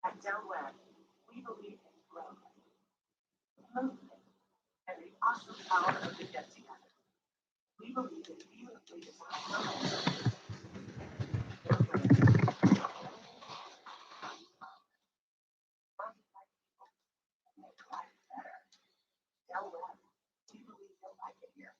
At Delaware, we believe in growth, movement, and the awesome power of the get together. We believe in beautifully designed Delaware. We believe you'll like it here.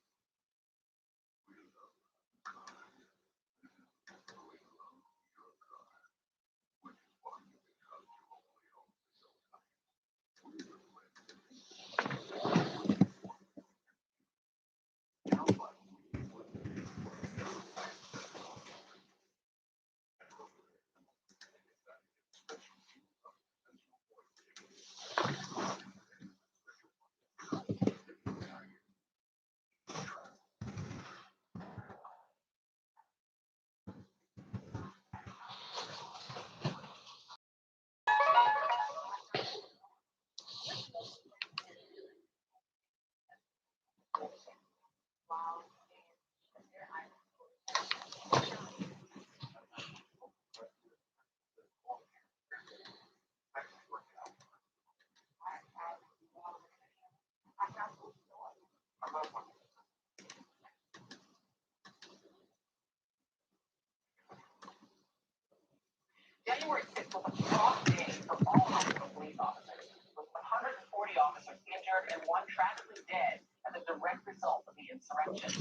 January 6th was a fraught day for all Anoka police officers, with 140 officers injured and one tragically dead as a direct result of the insurrection.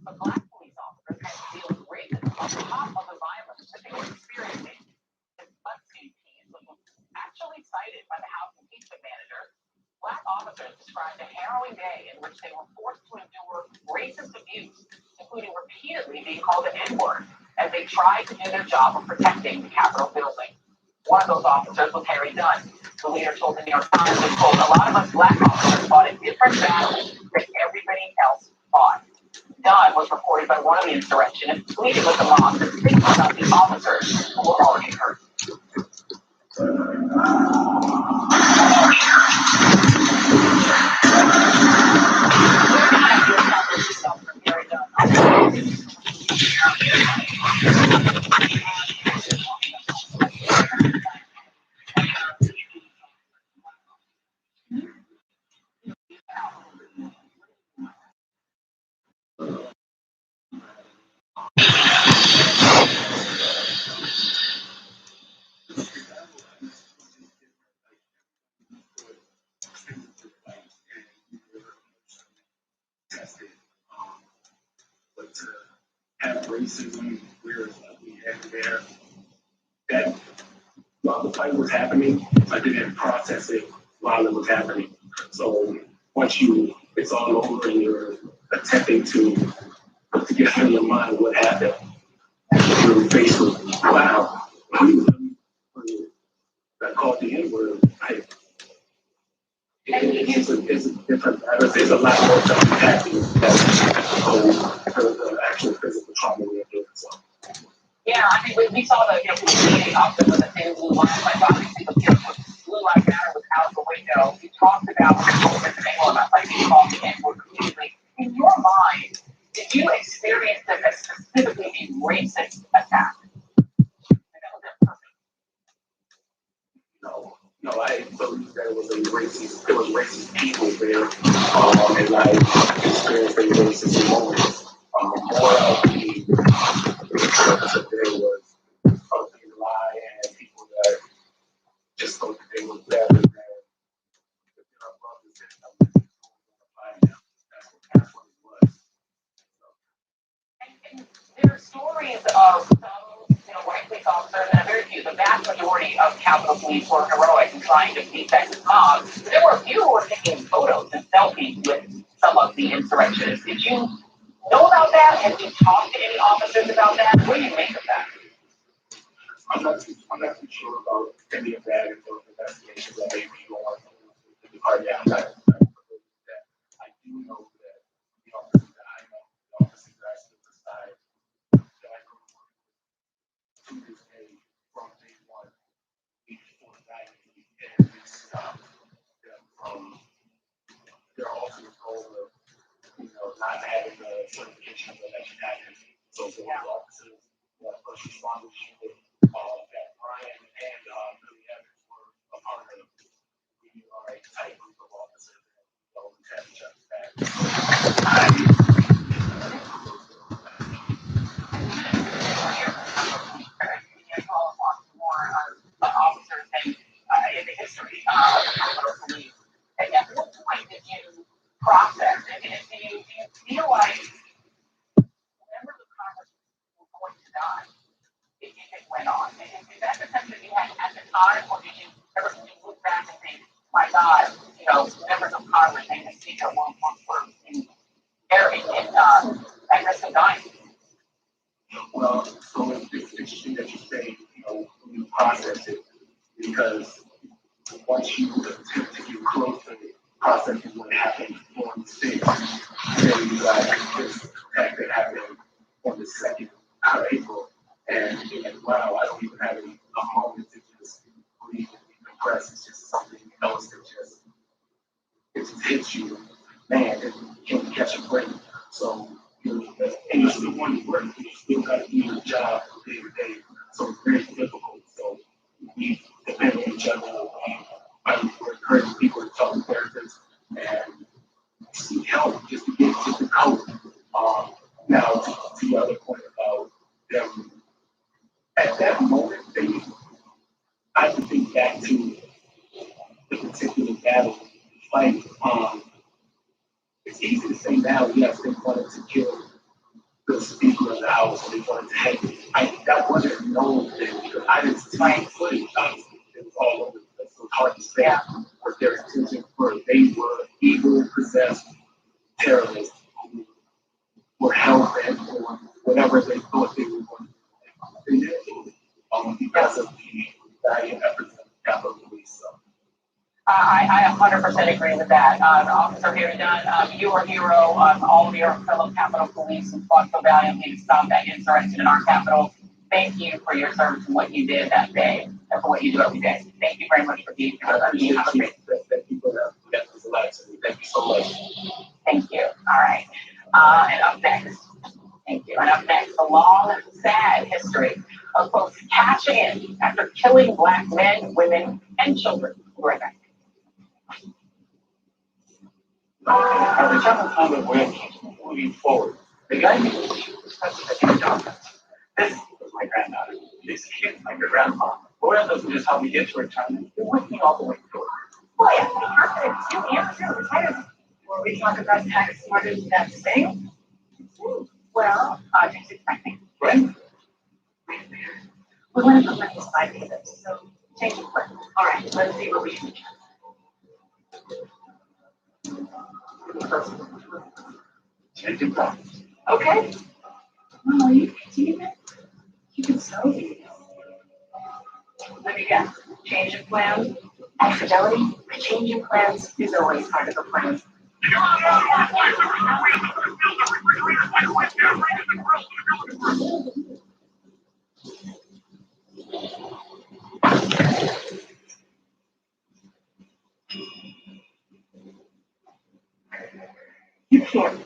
But Black police officers had to deal with racism on top of the violence that they were experiencing. This BuzzFeed piece was actually cited by the House impeachment manager. Black officers described a harrowing day in which they were forced to endure racist abuse, including repeatedly being called an N-word, as they tried to do their job of protecting the Capitol building. One of those officers was Harry Dunn. The leader told the New York Times, quote, "A lot of us Black officers fought a different battle that everybody else fought." Dunn was reported by one of the insurrectionists pleading with the mob to speak about the officers who were already hurt. Harry Dunn. But to have racism where we had there, that while the fight was happening, I didn't process it while it was happening. So once it's all over and you're attempting to put together in your mind what happened, you're faced with, wow, I called the N-word. It's a different matter. There's a lot more to unpacking the actual physical trauma we endured. So. Yeah, I think we saw the meeting often with the thin blue line. Like obviously the blue lives matter was out the window. You talked about about like you called the N-word repeatedly. In your mind, did you experience this as specifically a racist attack? No, I believe that it was racist people there, and I experienced a racist moments. More of the purpose of there was of the lie and people that just thought that they were better than their brothers and find out. That's what it was. majority of Capitol Police were heroic in trying to beat back the mob. There were a few who were taking photos and selfies with some of the insurrectionists. Did you know about that? Have you talked to any officers about that? What do you make of that? I'm not too sure about any of that and those investigations that may be going in the party outside. I do know that the officers that I know, the officers that I stood beside, that I know to this day, from day one, before that, and we stopped them from their ultimate goal of, not having the certification of election actors. So those officers, first responders, that Brian and Billy Evans were a part of. We are a tight group of officers that always have each other's back. Call upon more officers in the history of the Capitol Police. And at what point did you process it? And do you feel like members of Congress were going to die if it went on? Is that the sense that you had at the time, or did you ever look back and think, my God, members of Congress and the Speaker were at risk of dying? Well, so it's interesting that you say, when you process it, because once you attempt to get close to the processing what happened on the 6th, then you got this attack that happened on the 2nd of April. And you're like, wow, I don't even have a moment to just breathe and decompress. It's just something else that just hits you. Man, it can't catch a break. So, and you still want to work, you still got to do your job day to day. So it's very difficult. So we depend on each other. I would encourage people to talk to therapists and seek help just to get to the cope. Now, to the other point about them, at that moment, I can think back to the particular battle fight. It's easy to say now, yes, they wanted to kill the Speaker of the House, and they wanted to hang him. That wasn't known then because I didn't see the footage. Obviously, it was all over the place. So it's hard to say what their intention were. They were evil, possessed terrorists who were hell bent on whatever they thought they were going to do. They did because of the valiant efforts of the Capitol Police. So. I 100% agree with that. Officer Harry Dunn, you are a hero. All of your fellow Capitol Police who fought so valiantly to stop that insurrection in our Capitol. Thank you for your service and what you did that day and for what you do every day. Thank you very much for being here. Thank you for that. That was a lot to me. Thank you so much. Thank you. All right. And up next, thank you. And up next, the long, sad history of folks cashing in after killing Black men, women, and children. Right back. Every time the way keeps moving forward, the guy who discusses the documents. This was my granddaughter. This kid, like your grandpa. Lois doesn't just help me get to retirement. You're with me all the way through. Well, yeah, perfect. You answer retired. Were we talking about tax smarter than that thing? Well, just expecting. Right? We want to put money aside for this, so change the plan. All right, let's see what we can do. Change the plan. Okay. Well, you can see that. You can sell these. Let me guess. Change of plans. At Fidelity, a change in plans is always part of the plan. You can't.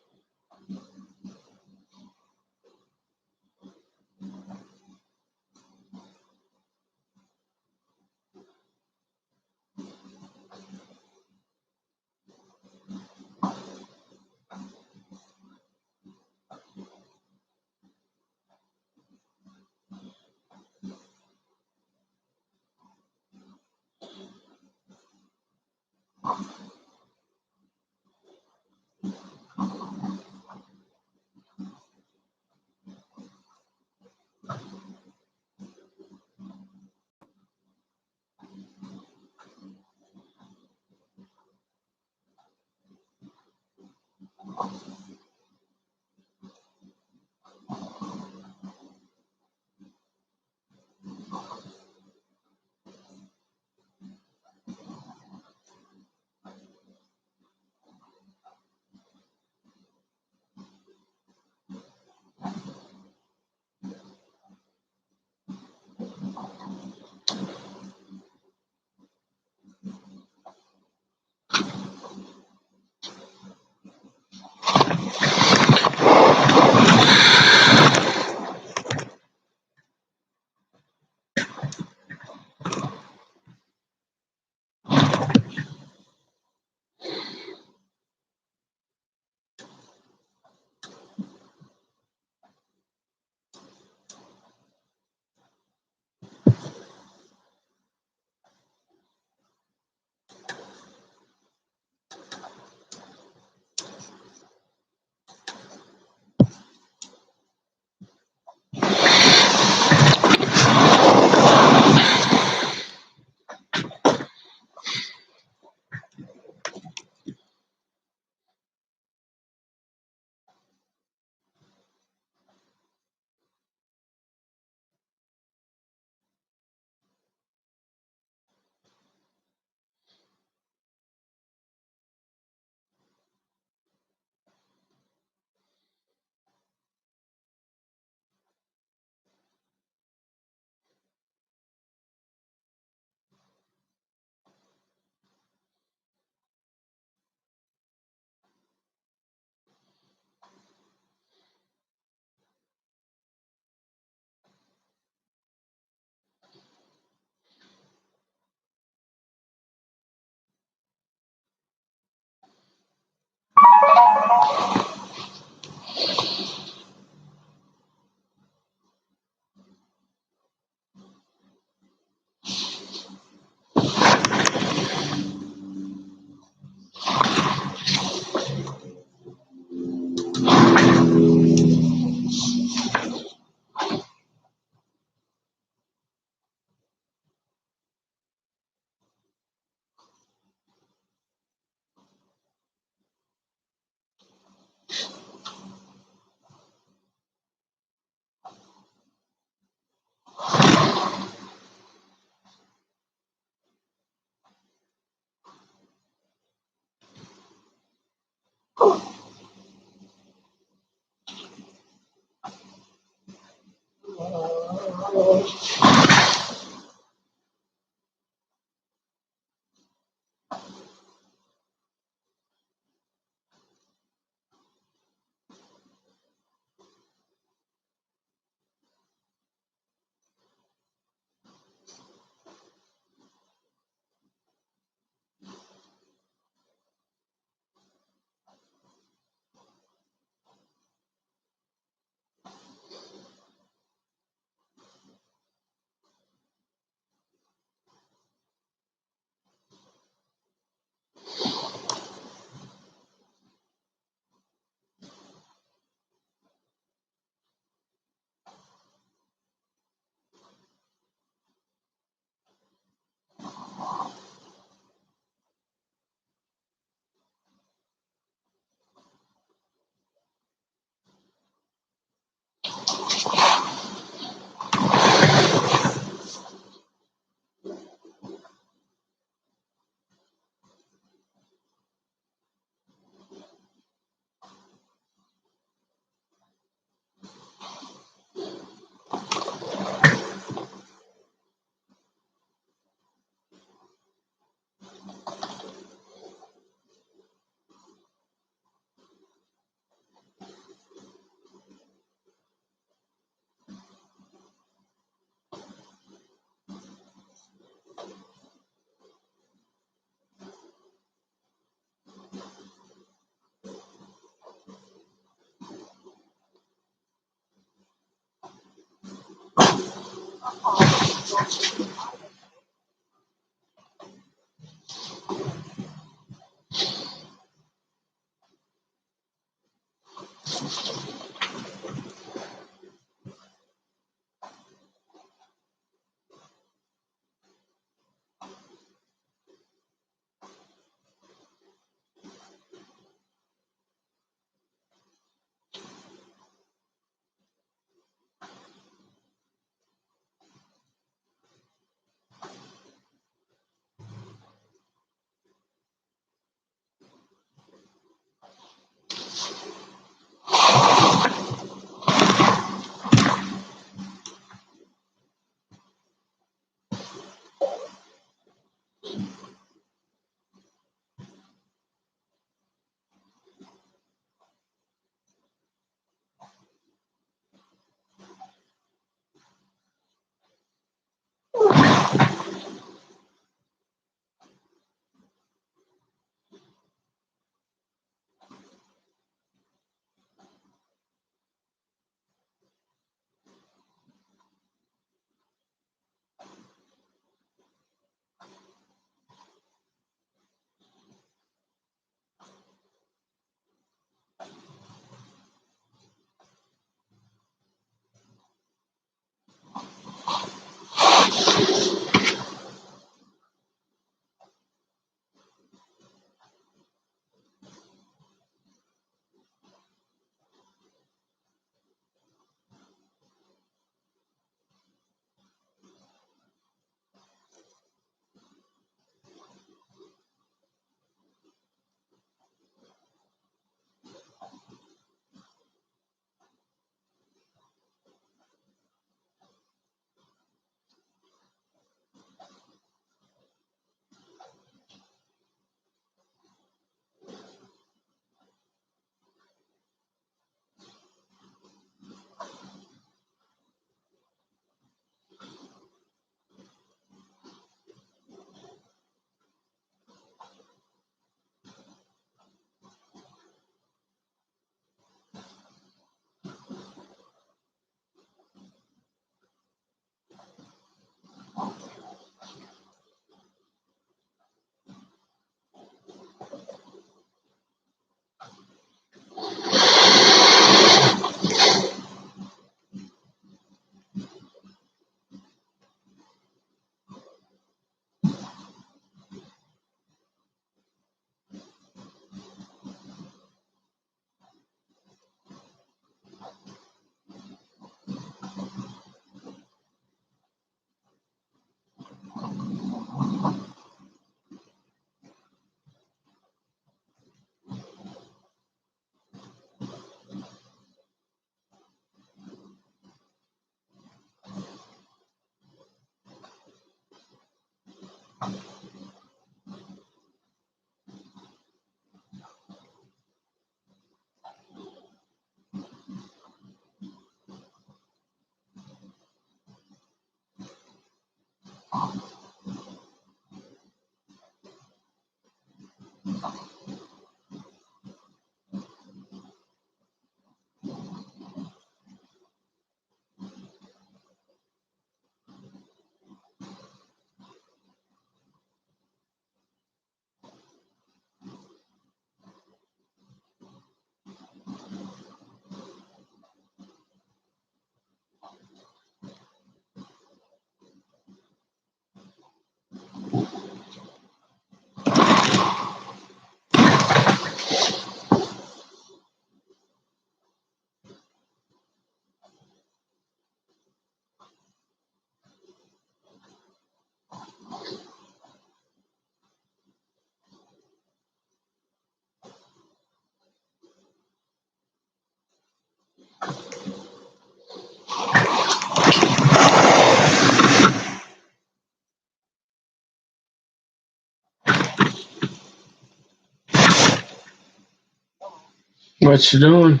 What you doing?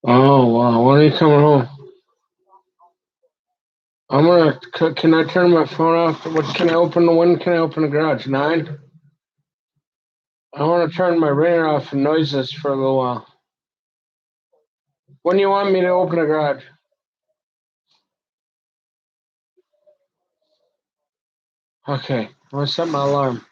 Oh wow, when are you coming home? I'm gonna. Can I turn my phone off? What can I open? When can I open the garage? 9. I want to turn my ringer off and noises for a little while. When do you want me to open the garage? Okay, I'm gonna set my alarm.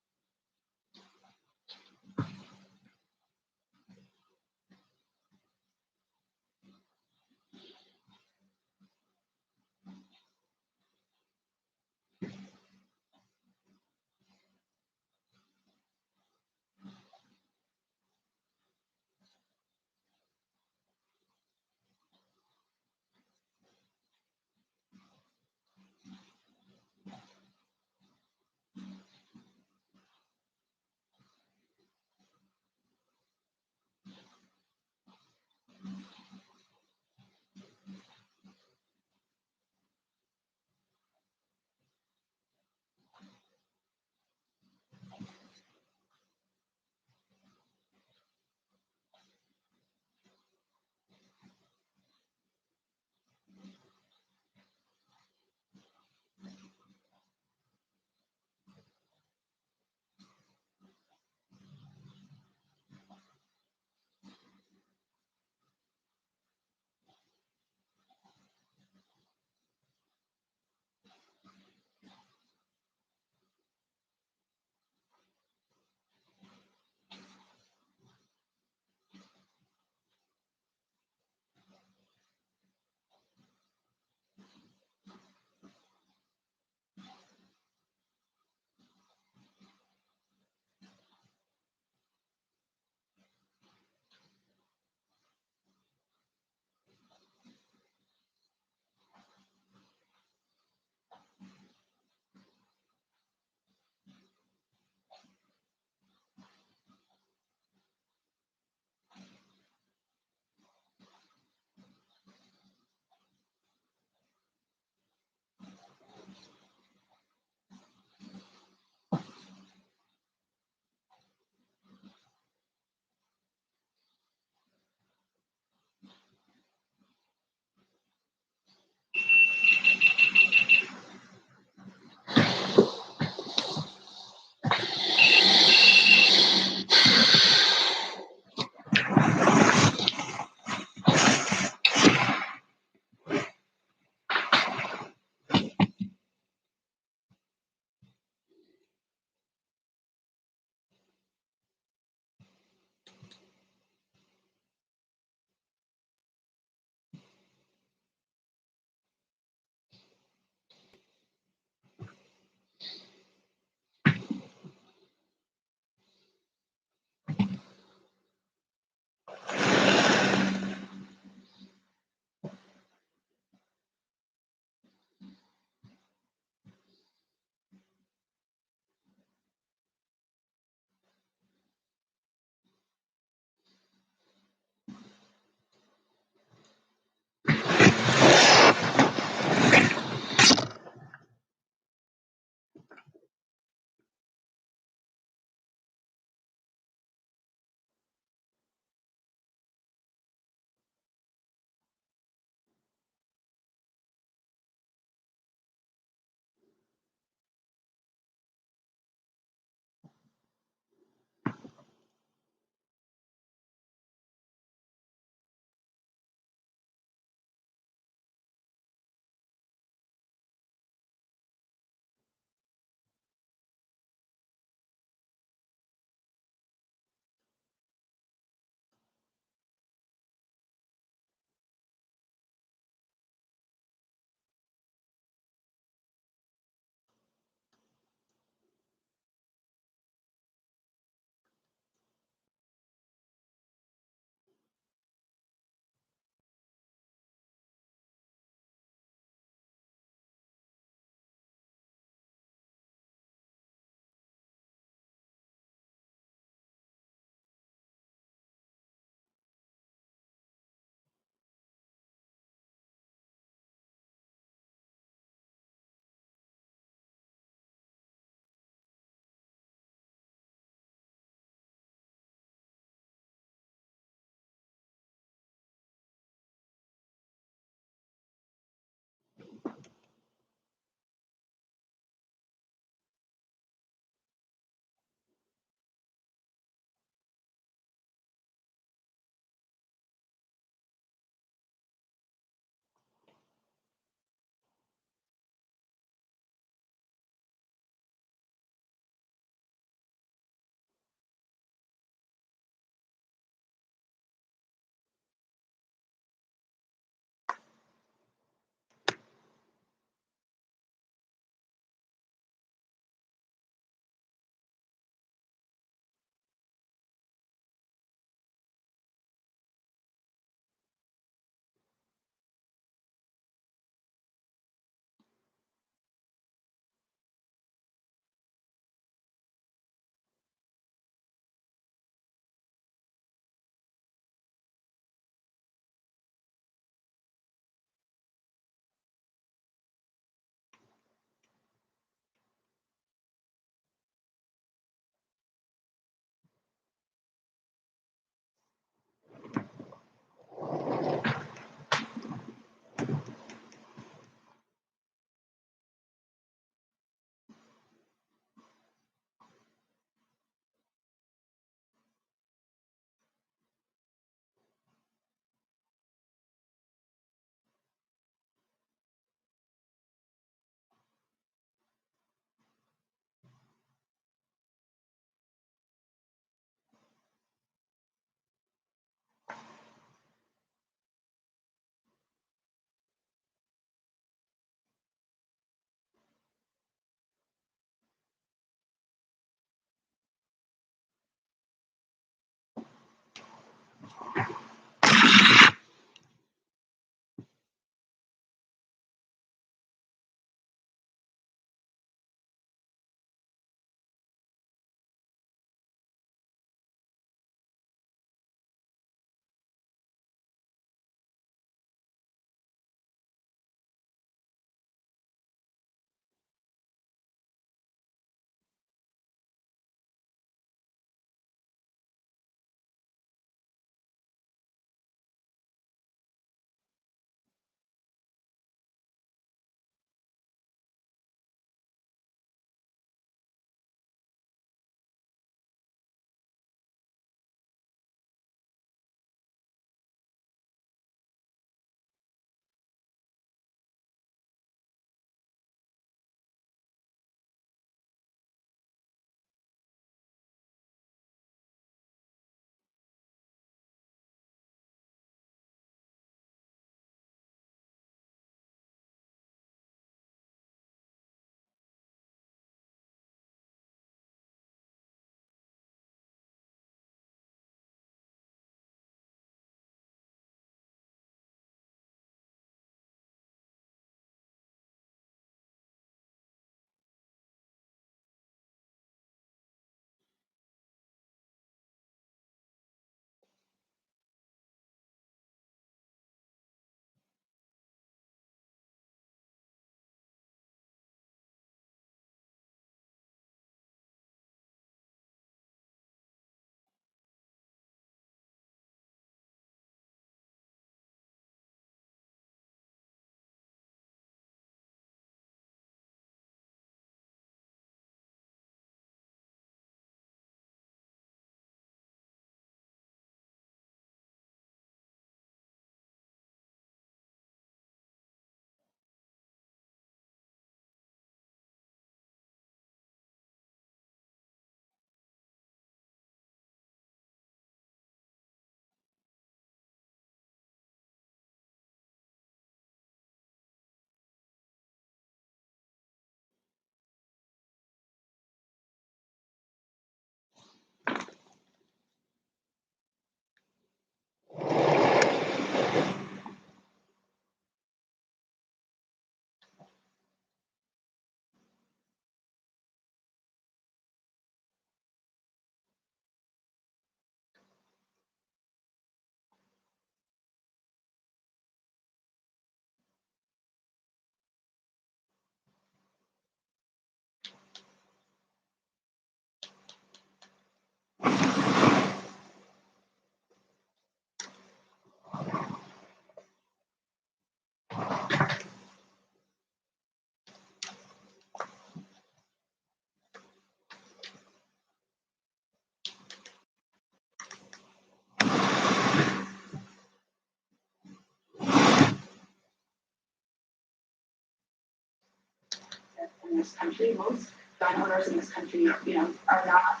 in this country. Most gun owners in this country, are not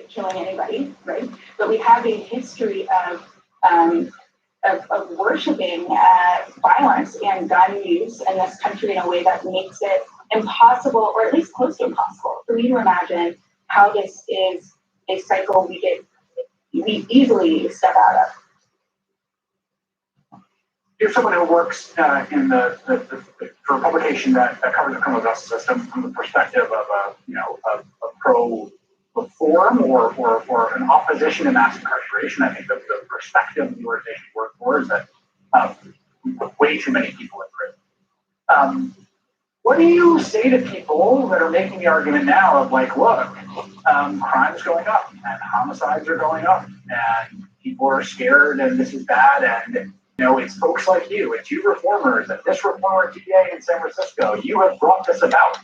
killing anybody, right? But we have a history of worshiping violence and gun use in this country in a way that makes it impossible, or at least close to impossible, for me to imagine how this is a cycle we easily step out of. You're someone who works in for a publication that covers the criminal justice system from the perspective of a pro reform or an opposition to mass incarceration. I think the perspective of the organization you work for is that we put way too many people in prison. What do you say to people that are making the argument now of like, look, crime's going up and homicides are going up and people are scared and this is bad, and it's folks like you, it's you reformers and this reformer TA in San Francisco. You have brought this about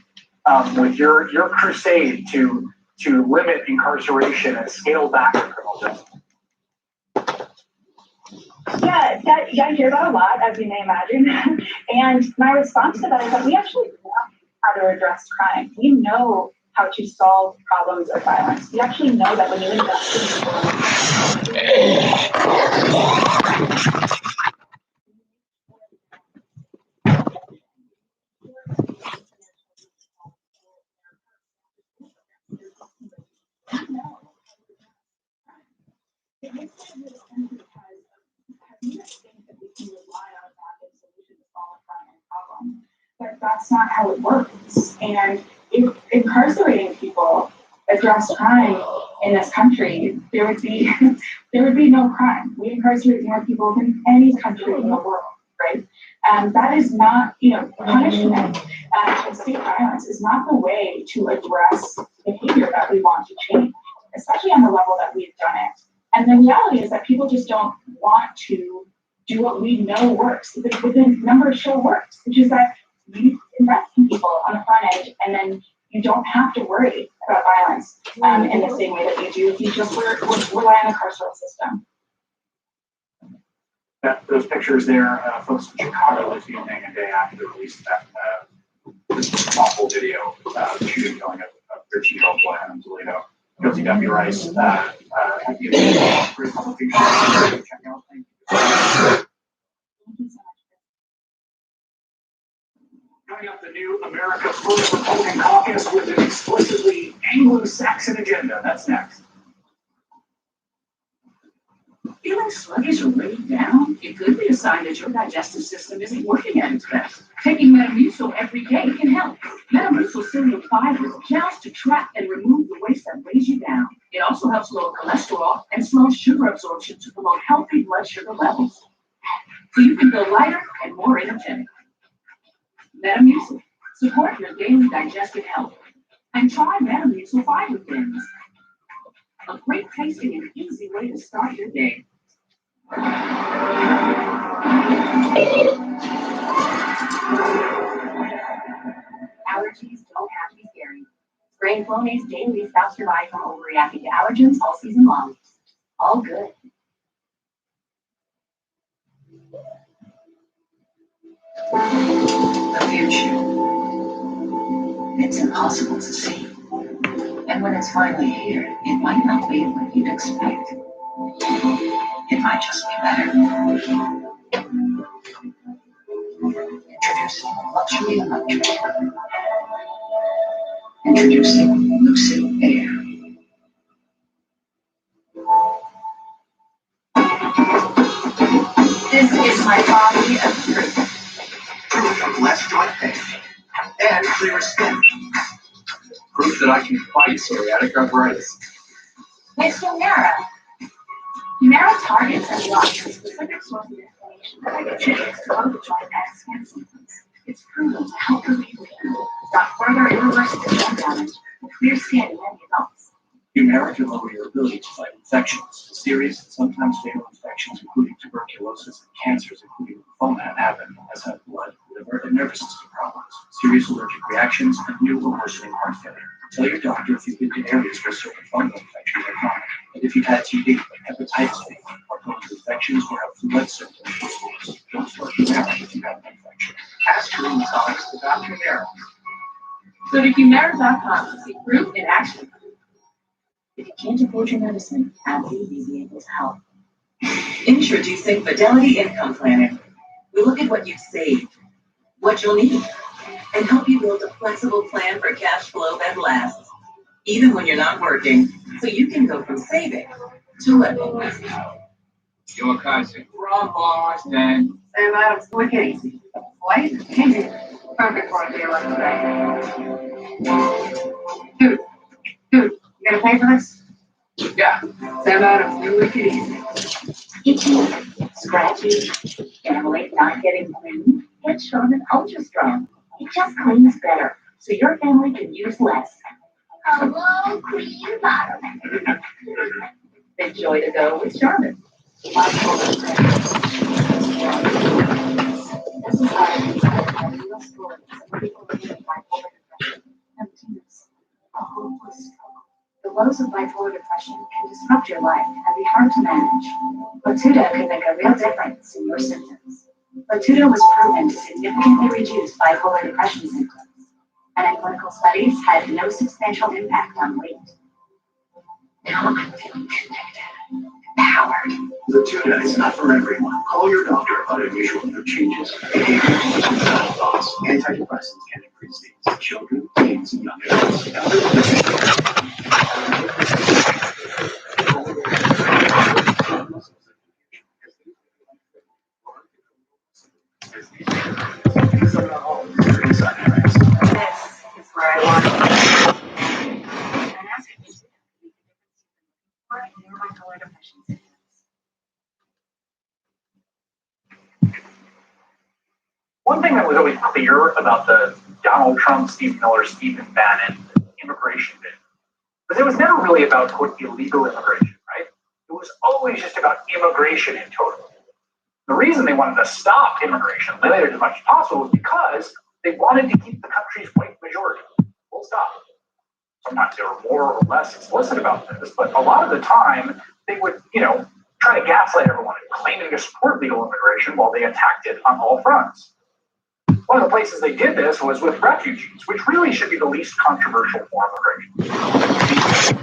with your crusade to limit incarceration and scale back the criminal justice. Yeah, I hear that a lot, as you may imagine. And my response to that is that we actually know how to address crime. We know how to solve problems of violence. We actually know that when you invest in it makes it really sense because we just think that we can rely on a bad solution to solve a crime problem. But that's not how it works. And if incarcerating people addressed crime in this country, there would be no crime. We incarcerate more people than any country in the world, right? That is not, punishment and state violence is not the way to address behavior that we want to change, especially on the level that we've done it. And the reality is that people just don't want to do what we know works. The numbers show works, which is that you invest in people on the front end, and then you don't have to worry about violence in the same way that you do if you just rely on the carceral system. Those pictures there, folks in Chicago is filming a day after the release of that this awful video shooting going at a 13-year-old boy in Toledo. Guilty Deputy Rice, have you for your publication? Checking out things. Coming up, the new America's First Republican Caucus with an explicitly Anglo-Saxon agenda. That's next. Feeling sluggish or weighed down? It could be a sign that your digestive system isn't working at its best. Taking Metamucil every day can help. Metamucil psyllium fiber gels to trap and remove the waste that weighs you down. It also helps lower cholesterol and slows sugar absorption to promote healthy blood sugar levels. So you can feel lighter and more energetic. Metamucil. Support your daily digestive health. And try Metamucil fiber thins. A great tasting and easy way to start your day. Allergies don't have to be scary. Spraying Flonase daily stops your body from overreacting to allergens all season long. All good. The future. It's impossible to see. And when it's finally here, it might not be what you'd expect. It might just be better. Introducing luxury electric. Introducing Lucid Air. This is my body of proof. Proof of less joint pain and clearer skin. Proof that I can fight psoriatic arthritis. It's Humira. Humira targets and blocks a specific source of inflammation that contributes to both joint and skin symptoms. It's proven to help relieve pain, stop further irreversible joint damage, and clear skin in many adults. Humira can lower your ability to fight infections. Serious and sometimes fatal infections, including tuberculosis and cancers, including lymphoma, happen as have blood, liver, and nervous system problems, serious allergic reactions, and new or worsening heart failure. Tell your doctor if you've been to areas where certain fungal infections are common, and if you've had TB, hepatitis B, or chronic infections, or have flu-like symptoms or sores. Don't start Humira if you have an infection. Ask your rheumatologist about Humira. Go to Humira.com to see proof in action. If you can't afford your medicine, Abby may be able to help. Introducing Fidelity Income Planning. We look at what you've saved, what you'll need, and help you build a flexible plan for cash flow that lasts, even when you're not working, so you can go from saving to living. Your cousin. From Boston. Sam Adams, look at easy. White, easy. Perfect for a day like today. Dude, you gonna pay for this? Yeah. Sam Adams, you look at easy. Itchy, scratchy, family not getting clean, get Charmin Ultra Strong. It just cleans better, so your family can use less. Hello, clean bottom. Enjoy to go with Charmin. This is our real stories of people living with bipolar depression and teens. A hopeless struggle. The woes of bipolar depression can disrupt your life and be hard to manage. Latuda can make a real difference in your symptoms. Latuda was proven to significantly reduce bipolar depression symptoms, and in clinical studies had no substantial impact on weight. Now I'm feeling connected, empowered. Latuda is not for everyone. Call your doctor about unusual mood changes, behavior, thoughts. Antidepressants can increase these in children, teens, and young adults. This is where I want to be. And asking you to make a difference in your bipolar depression symptoms. One thing that was always clear about the Donald Trump, Steve Miller, Stephen Bannon immigration bid was it was never really about, quote, illegal immigration, right? It was always just about immigration in total. The reason they wanted to stop immigration, limit it as much as possible, was because they wanted to keep the country's white majority. Full stop. Sometimes they were more or less explicit about this, but a lot of the time they would, try to gaslight everyone and claiming to support legal immigration while they attacked it on all fronts. One of the places they did this was with refugees, which really should be the least controversial form of immigration.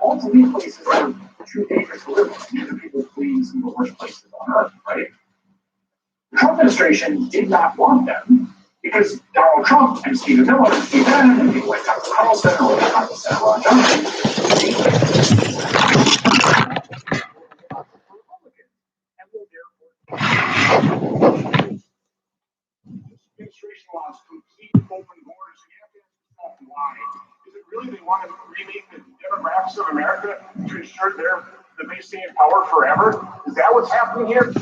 All of these places are too dangerous to live in. These are people fleeing some of the worst places on earth, right? The Trump administration did not want them because Donald Trump and Stephen Miller and Steve Bannon and people like Tucker Carlson or Ron Johnson, administration wants complete open borders. You have to ask yourself why. Is it really they want to remake the demographics of America to ensure they stay in power forever? Is that what's happening here?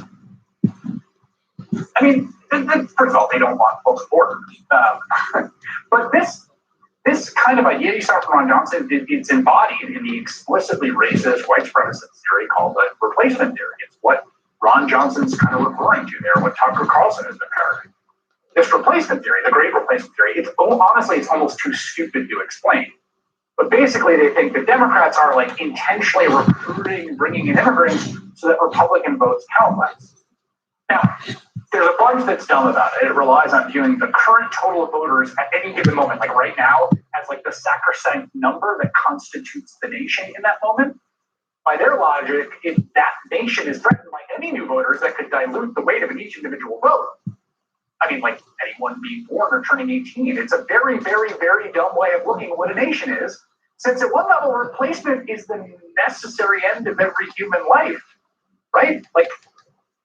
I mean, first of all, they don't want open borders. But this kind of idea you saw from Ron Johnson, it's embodied in the explicitly racist white supremacist theory called the replacement theory. It's what Ron Johnson's kind of referring to there, what Tucker Carlson has been parroting. This replacement theory, the great replacement theory, it's almost too stupid to explain. But basically, they think the Democrats are like intentionally recruiting, bringing in immigrants so that Republican votes count less. Now, there's a bunch that's dumb about it. It relies on viewing the current total of voters at any given moment, like right now, as like the sacrosanct number that constitutes the nation in that moment. By their logic, if that nation is threatened by any new voters, that could dilute the weight of each individual vote. I mean, like anyone being born or turning 18. It's a very, very, very dumb way of looking at what a nation is, since at one level, replacement is the necessary end of every human life, right? Like,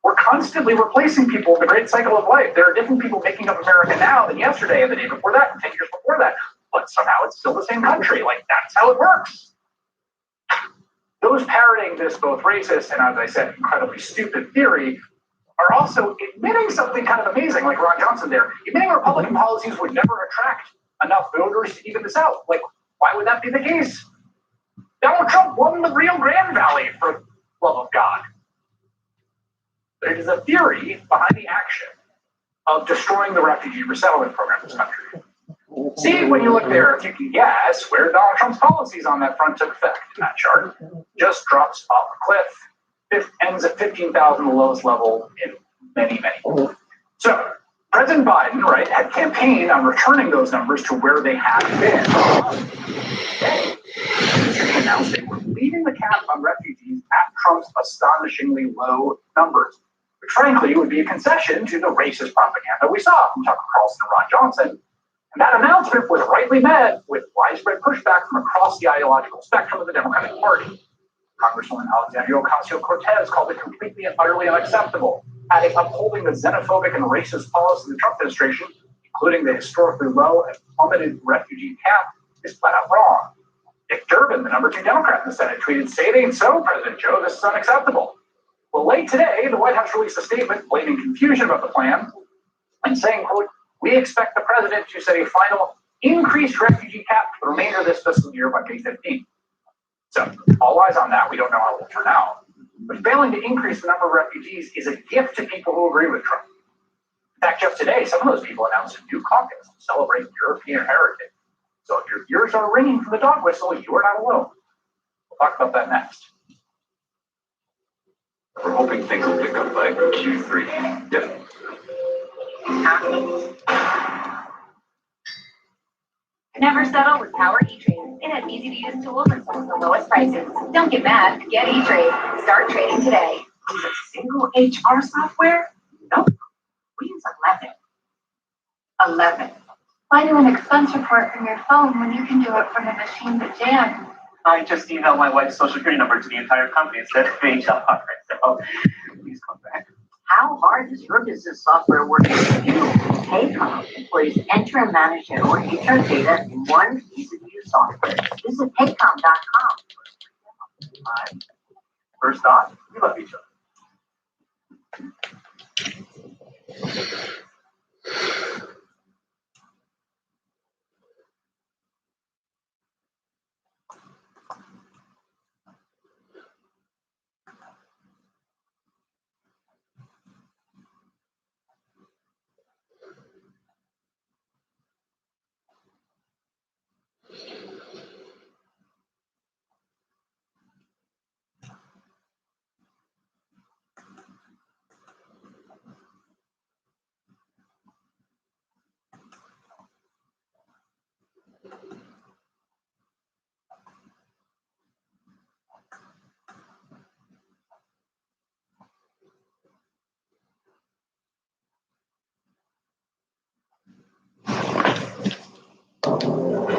we're constantly replacing people in the great cycle of life. There are different people making up America now than yesterday and the day before that and 10 years before that, but somehow it's still the same country. Like, that's how it works. Those parroting this both racist and, as I said, incredibly stupid theory are also admitting something kind of amazing, like Ron Johnson there. Admitting Republican policies would never attract enough voters to even this out. Like, why would that be the case? Donald Trump won the Rio Grande Valley, for the love of God. There is a theory behind the action of destroying the refugee resettlement program in this country. See, when you look there, if you can guess where Donald Trump's policies on that front took effect, that chart just drops off a cliff It ends at 15,000, the lowest level in many, many. So President Biden, right, had campaigned on returning those numbers to where they had been. Today, he announced they were leaving the cap on refugees at Trump's astonishingly low numbers, which frankly would be a concession to the racist propaganda we saw from Tucker Carlson and Ron Johnson. And that announcement was rightly met with widespread pushback from across the ideological spectrum of the Democratic Party. Congresswoman Alexandria Ocasio-Cortez called it completely and utterly unacceptable, adding upholding the xenophobic and racist policy of the Trump administration, including the historically low and plummeted refugee cap, is flat out wrong. Dick Durbin, the number 2 Democrat in the Senate, tweeted, "Say it ain't so, President Joe, this is unacceptable." Well, late today, the White House released a statement blaming confusion about the plan and saying, quote, "We expect the president to set a final increased refugee cap for the remainder of this fiscal year by May 15th. So, all eyes on that. We don't know how it will turn out. But failing to increase the number of refugees is a gift to people who agree with Trump. In fact, just today, some of those people announced a new caucus to celebrate European heritage. So if your ears are ringing from the dog whistle, you are not alone. We'll talk about that next. We're hoping things will pick up by Q3. Yep. Never settle with Power E-Trade. It has easy-to-use tools and some of the lowest prices. Don't get mad. Get E-Trade. Start trading today. Use a single HR software? Nope. We use 11. 11. Why do an expense report from your phone when you can do it from a machine that jams? I just emailed my wife's social security number to the entire company instead of HR. So please come back. How hard does your business software work for you? Paycom employees enter and manage their own HR data in one easy-to-use software. Visit paycom.com. First off, we love each other.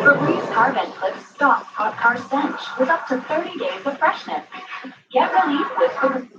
Febreze car vent clips stop hot car stench with up to 30 days of freshness. Get relief with Febreze.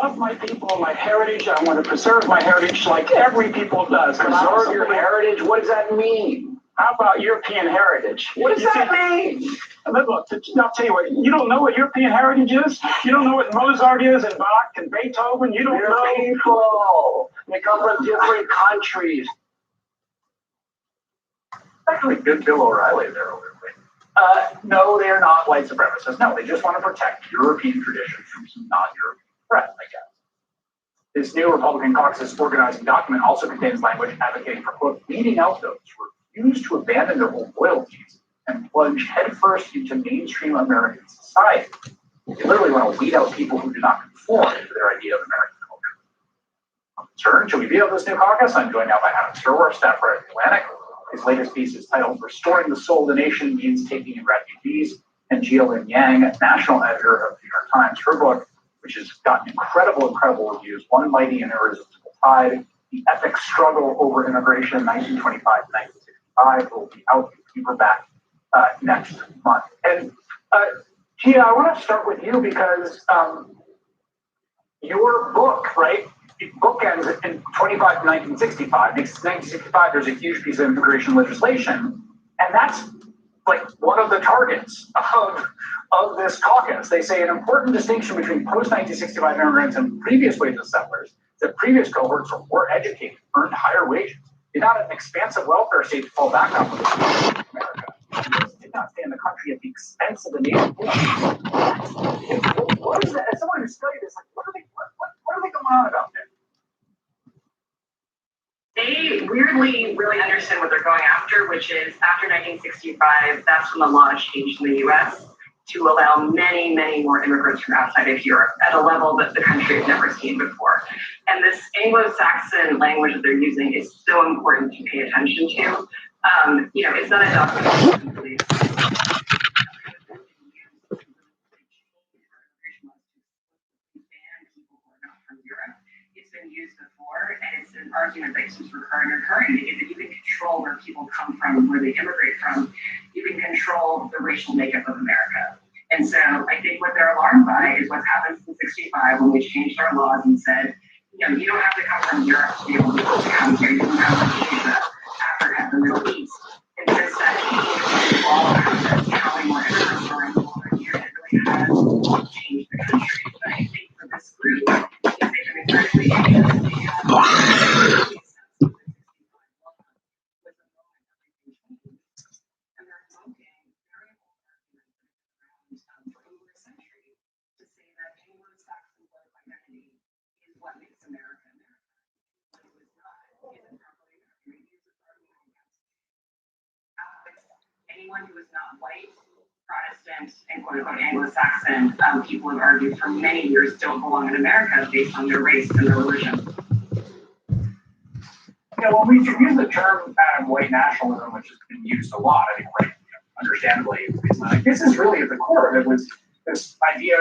love my people and my heritage. I want to preserve my heritage like every people does. Preserve your heritage? What does that mean? How about European heritage? What does that mean? Look, I'll tell you what, you don't know what European heritage is? You don't know what Mozart is and Bach and Beethoven? You don't They're know? people. They come from different countries. Actually, Bill O'Reilly there a little bit. No, they're not white supremacists. No, they just want to protect European traditions from some non-European threat, I guess. This new Republican caucus organizing document also contains language advocating for, quote, weeding out those who refuse to abandon their old loyalties and plunge headfirst into mainstream American society. They literally want to weed out people who do not conform to their idea of American culture. I'm concerned, should we veto this new caucus? I'm joined now by Adam Sturwer, staffer at Atlantic. His latest piece is titled Restoring the Soul of the Nation Means Taking in Refugees, and Jialin Yang, national editor of the New York Times. Her book, which has gotten incredible reviews, One Mighty and Irresistible Tide, The Epic Struggle Over Immigration, 1925 to 1965, will be out in paperback next month. And Gia, I want to start with you because your book, right? It bookends in 25 to 1965. Next 1965, there's a huge piece of immigration legislation, and that's like one of the targets of this caucus. They say an important distinction between post-1965 immigrants and previous waves of settlers is that previous cohorts were more educated, earned higher wages. They had an expansive welfare state to fall back on with America. They did not stay in the country at the expense of the native born. What is that? As someone who studied this, like, what are they going on about there? They weirdly really understood what they're going after, which is after 1965, that's when the law changed in the US to allow many, many more immigrants from outside of Europe at a level that the country has never seen before. And this Anglo-Saxon language that they're using is so important to pay attention to. It's not a document. It's been used before, and it's an argument that keeps recurring, is that you can control where people come from, where they immigrate from. You can control the racial makeup of America. And so I think what they're alarmed by is what's happened since 65 when we changed our laws and said, you don't have to come from Europe to be able to come here. You don't have to Asia, Africa, the Middle East. And since that law has counting more immigrants around the world here, it really has changed the country. But I think for this group, they've been incredibly anxious. Anyone who is not white, Protestant, and quote-unquote Anglo-Saxon, people have argued for many years don't belong in America based on their race and their religion. When we use the term white nationalism, which has been used a lot, I think, right, understandably, this is really at the core of it was this idea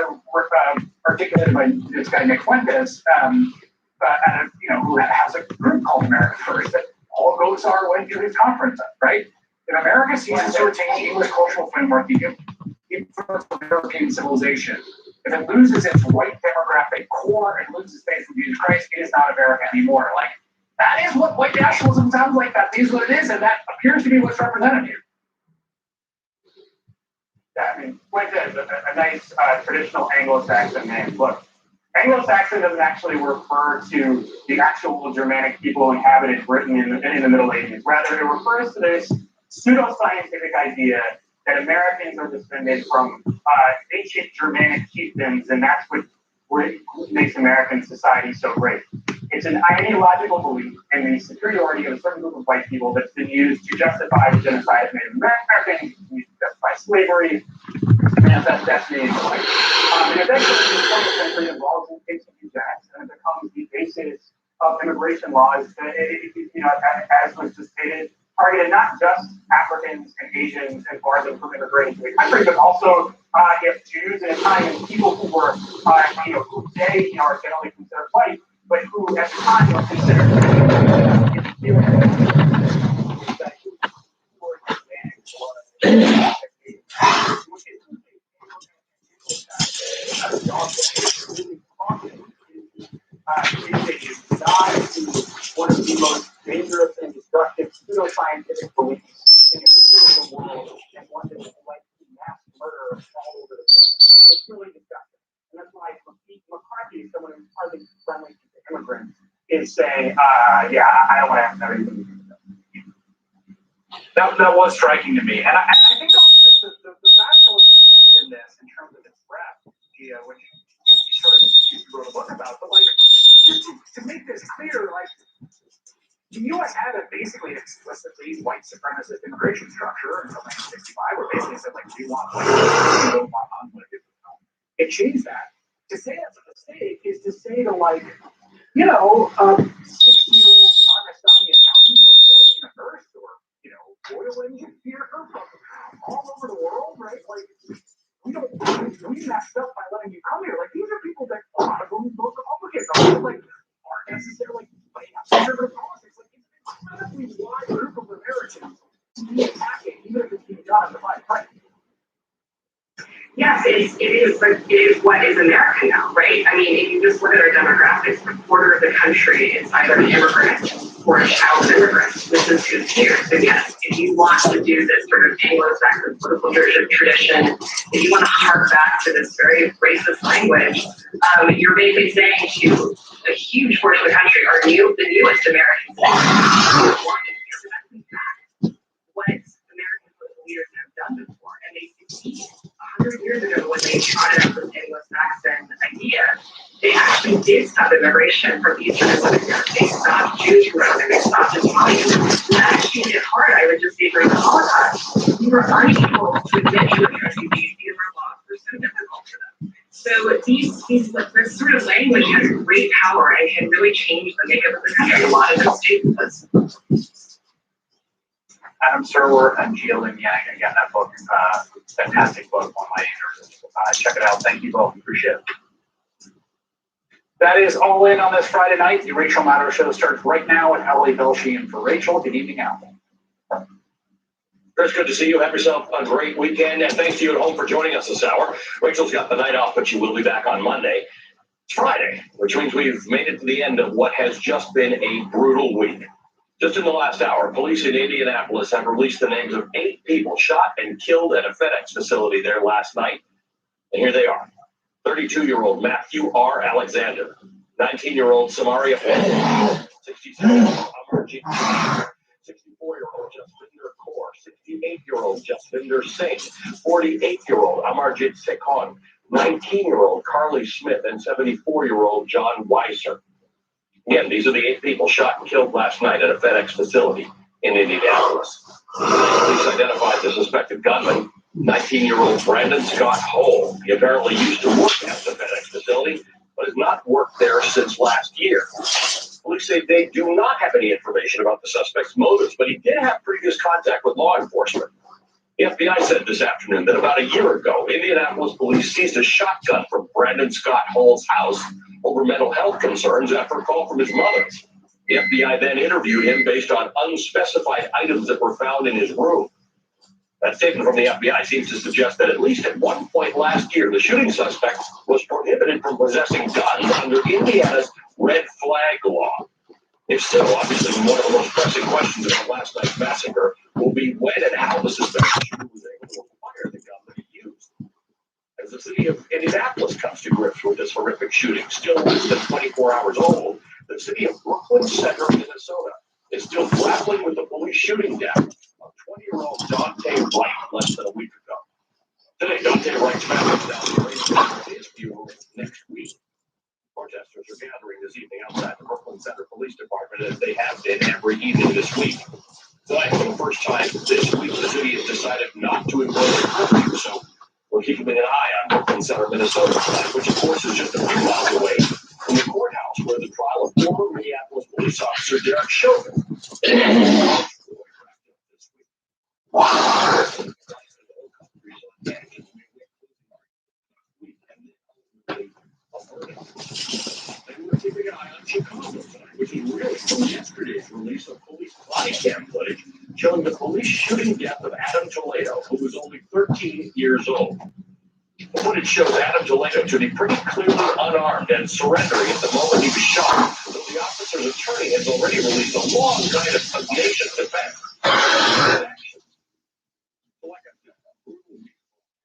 articulated by this guy Nick Fuentes, who has a group called America First that all goes our way to his conference, right? If America ceases to retain the English cultural framework, the influence of European civilization, if it loses its white demographic core and loses faith in Jesus Christ, it is not America anymore. Like, that is what white nationalism sounds like. That is what it is, and that appears to be what's represented here. Yeah, I mean, Fuentes is a nice traditional Anglo-Saxon name. Look, Anglo-Saxon doesn't actually refer to the actual Germanic people who inhabited Britain in the Middle Ages. Rather, it refers to this pseudo-scientific idea that Americans are descended from ancient Germanic chieftains, and that's what makes American society so great. It's an ideological belief in the superiority of a certain group of white people that's been used to justify the genocide of Native Americans, used to justify slavery, manifest destiny, and the like. And eventually, the 20th century evolves and takes a few jacks, and it becomes the basis of immigration laws, as was just stated, targeted not just Africans and Asians and foreigners from immigrating to the country, but also if Jews and Italians, people who were, who today are generally considered white, but who at the time were considered scientific belief in a physical world and one that is like mass murder all over the place. It's really disgusting. And that's why McCarthy, someone who's hardly friendly to immigrants, is saying, yeah, I don't want to have anything to do with that. That was striking to me. And I think also just the radicalism embedded in this in terms of its breadth, which you sort of wrote a book about, but like, just to make this clear, like, the U.S. had a basically explicitly white supremacist immigration structure until 1965, where basically said, like, we want white people, we don't want non-white people. It changed that. To say that's a mistake is to say to, like, 60-year-old Pakistani accountant or Filipino nurse or, oil engineer from all over the world, right? Like, we messed up by letting you come here. Like, these are people that a lot of them vote Republican, like, aren't necessarily conservative politics. Like, it's an incredibly wide group of Americans to be attacking, even if it's being done in the right. Yes, it is, but it is what is America now, right? I mean, if you just look at our demographics, a quarter of the country is either an immigrant or a child immigrant. This is two-tiered. So yes, if you want to do this sort of Anglo-Saxon political leadership tradition, if you want to hark back to this very racist language, you're basically saying to a huge portion of the country, the newest Americans, what American political leaders have done before, and they succeeded. 100 years ago, when they trotted out this Anglo-Saxon idea, they actually did stop immigration from Eastern and Western Europe. They stopped Jews from coming. They stopped Italians. That actually hit hard. I would just say during the Holocaust, we were unable to admit Jewish refugees because our laws were so difficult for them. So this sort of language has great power and can really change the makeup of the country. A lot of those states. Adam Serwer and Jill Yang. Again, that book, fantastic book, one of my favorites. Check it out. Thank you both. Appreciate it. That is all in on this Friday night. The Rachel Maddow Show starts right now with Emily Belsheen for Rachel. Good evening, Al. Chris, good to see you. Have yourself a great weekend. And thanks to you at home for joining us this hour. Rachel's got the night off, but she will be back on Monday. It's Friday, which means we've made it to the end of what has just been a brutal week. Just in the last hour, police in Indianapolis have released the names of 8 people shot and killed at a FedEx facility there last night. And here they are. 32-year-old Matthew R. Alexander, 19-year-old Samaria Penn, 67-year-old Amarjeet, 64-year-old Jasvinder Kaur, 68-year-old Jasvinder Singh, 48-year-old Amarjeet Sekhon, 19-year-old Carly Smith, and 74-year-old John Weiser. Again, these are the 8 people shot and killed last night at a FedEx facility in Indianapolis. Police identified the suspected gunman, 19-year-old Brandon Scott Hole. He apparently used to work at the FedEx facility, but has not worked there since last year. Police say they do not have any information about the suspect's motives, but he did have previous contact with law enforcement. The FBI said this afternoon that about a year ago, Indianapolis police seized a shotgun from Brandon Scott Hole's house over mental health concerns after a call from his mother. The FBI then interviewed him based on unspecified items that were found in his room. That statement from the FBI seems to suggest that at least at one point last year, the shooting suspect was prohibited from possessing guns under Indiana's red flag law. If so, obviously one of the most pressing questions about last night's massacre will be when and how the suspected shooter was able to acquire the gun that he used. As the city of Indianapolis comes to grips with this horrific shooting, still less than 24 hours old, the city of Brooklyn Center, Minnesota, is still grappling with the police shooting death of 20-year-old Dante Wright less than a week ago. Today, Dante Wright's family is now arranging for his funeral next week. Protesters are gathering this evening outside the Brooklyn Center Police Department as they have been every evening this week. Tonight, for the first time this week, the city has decided not to impose a curfew, so we're keeping an eye on Brooklyn Center, Minnesota tonight, which of course is just a few miles away from the courthouse where the trial of former Minneapolis police officer Derek Chauvin. And we're keeping an eye on Chicago tonight, which is really from yesterday's release of police body cam footage showing the police shooting death of Adam Toledo, who was only 13 years old. The footage shows Adam Toledo to be pretty clearly unarmed and surrendering at the moment he was shot, though the officer's attorney has already released a long line of nation's defense So like I said, a brutal week.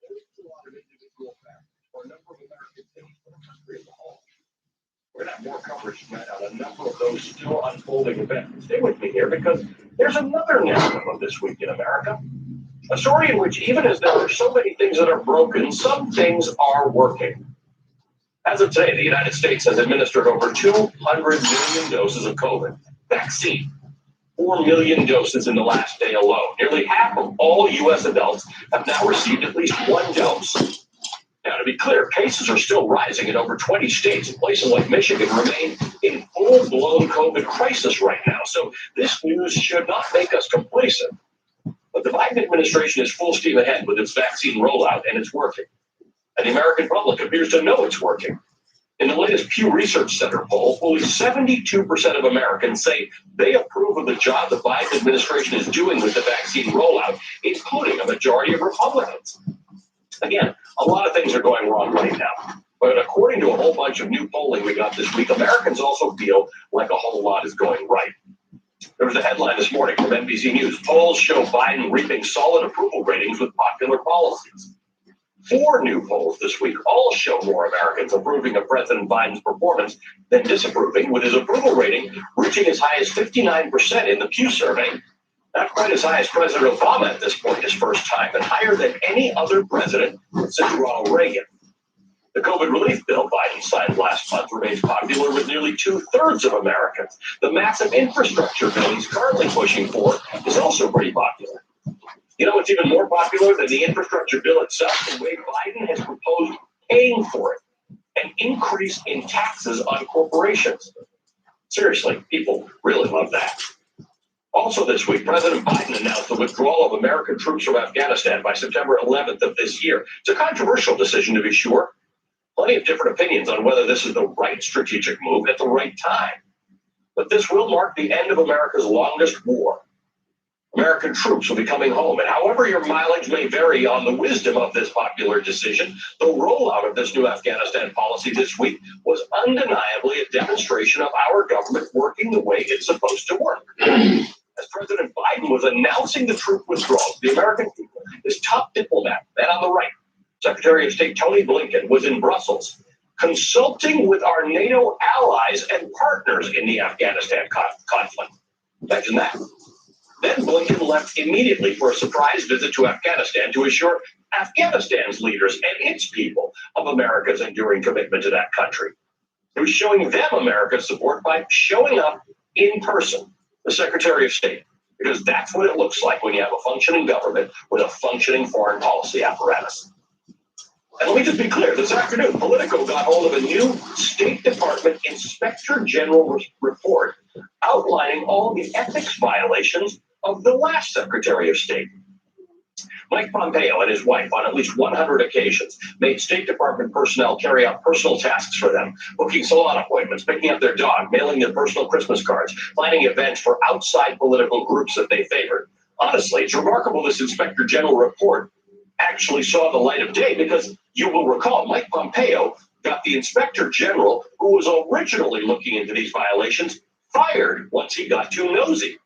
There's a lot of individual factors for a number of American cities for the country as a whole. We're going to have more coverage tonight on a number of those still unfolding events. Stay with me here because there's another narrative of this week in America. A story in which even as there are so many things that are broken, some things are working. As of today, the United States has administered over 200 million doses of COVID vaccine. 4 million doses in the last day alone. Nearly half of all U.S. adults have now received at least one dose. Now, to be clear, cases are still rising in over 20 states, and places like Michigan remain in full-blown COVID crisis right now. So this news should not make us complacent. But the Biden administration is full steam ahead with its vaccine rollout, and it's working. And the American public appears to know it's working. In the latest Pew Research Center poll, fully 72% of Americans say they approve of the job the Biden administration is doing with the vaccine rollout, including a majority of Republicans. Again, a lot of things are going wrong right now. But according to a whole bunch of new polling we got this week, Americans also feel like a whole lot is going right. There was a headline this morning from NBC News. Polls show Biden reaping solid approval ratings with popular policies. 4 new polls this week all show more Americans approving of President Biden's performance than disapproving, with his approval rating reaching as high as 59% in the Pew survey. Not quite as high as President Obama at this point, his first time, but higher than any other president since Ronald Reagan. The COVID relief bill Biden signed last month remains popular with nearly 2/3 of Americans. The massive infrastructure bill he's currently pushing for is also pretty popular. You know what's even more popular than the infrastructure bill itself? The way Biden has proposed paying for it. An increase in taxes on corporations. Seriously, people really love that. Also this week, President Biden announced the withdrawal of American troops from Afghanistan by September 11th of this year. It's a controversial decision, to be sure. Plenty of different opinions on whether this is the right strategic move at the right time. But this will mark the end of America's longest war. American troops will be coming home, and however your mileage may vary on the wisdom of this popular decision, the rollout of this new Afghanistan policy this week was undeniably a demonstration of our government working the way it's supposed to work. As President Biden was announcing the troop withdrawal, the American people, his top diplomat, man on the right, Secretary of State Tony Blinken, was in Brussels, consulting with our NATO allies and partners in the Afghanistan conflict. Imagine that. Then Blinken left immediately for a surprise visit to Afghanistan to assure Afghanistan's leaders and its people of America's enduring commitment to that country. He was showing them America's support by showing up in person, the Secretary of State, because that's what it looks like when you have a functioning government with a functioning foreign policy apparatus. And let me just be clear, this afternoon, Politico got hold of a new State Department Inspector General report outlining all the ethics violations of the last Secretary of State. Mike Pompeo and his wife, on at least 100 occasions, made State Department personnel carry out personal tasks for them, booking salon appointments, picking up their dog, mailing their personal Christmas cards, planning events for outside political groups that they favored. Honestly, it's remarkable this Inspector General report actually saw the light of day, because you will recall Mike Pompeo got the Inspector General, who was originally looking into these violations, fired once he got too nosy.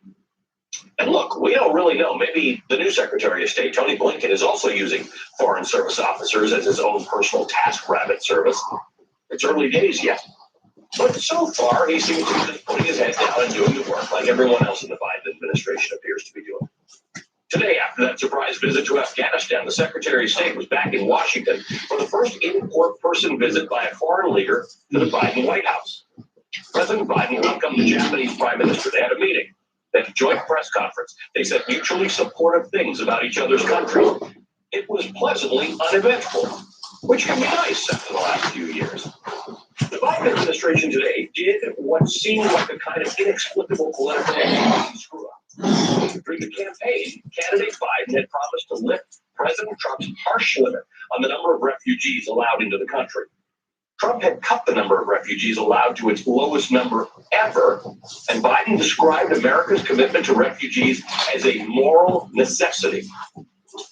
And look, we don't really know. Maybe the new Secretary of State, Tony Blinken, is also using Foreign Service officers as his own personal TaskRabbit service. It's early days yet. But so far, he seems to be just putting his head down and doing the work like everyone else in the Biden administration appears to be doing. Today, after that surprise visit to Afghanistan, the Secretary of State was back in Washington for the first in-court person visit by a foreign leader to the Biden White House. President Biden welcomed the Japanese Prime Minister. They had a meeting. They had a joint press conference. They said mutually supportive things about each other's countries. It was pleasantly uneventful, which can be nice after the last few years. The Biden administration today did what seemed like a kind of inexplicable political screw-up. During the campaign, candidate Biden had promised to lift President Trump's harsh limit on the number of refugees allowed into the country. Trump had cut the number of refugees allowed to its lowest number ever, and Biden described America's commitment to refugees as a moral necessity.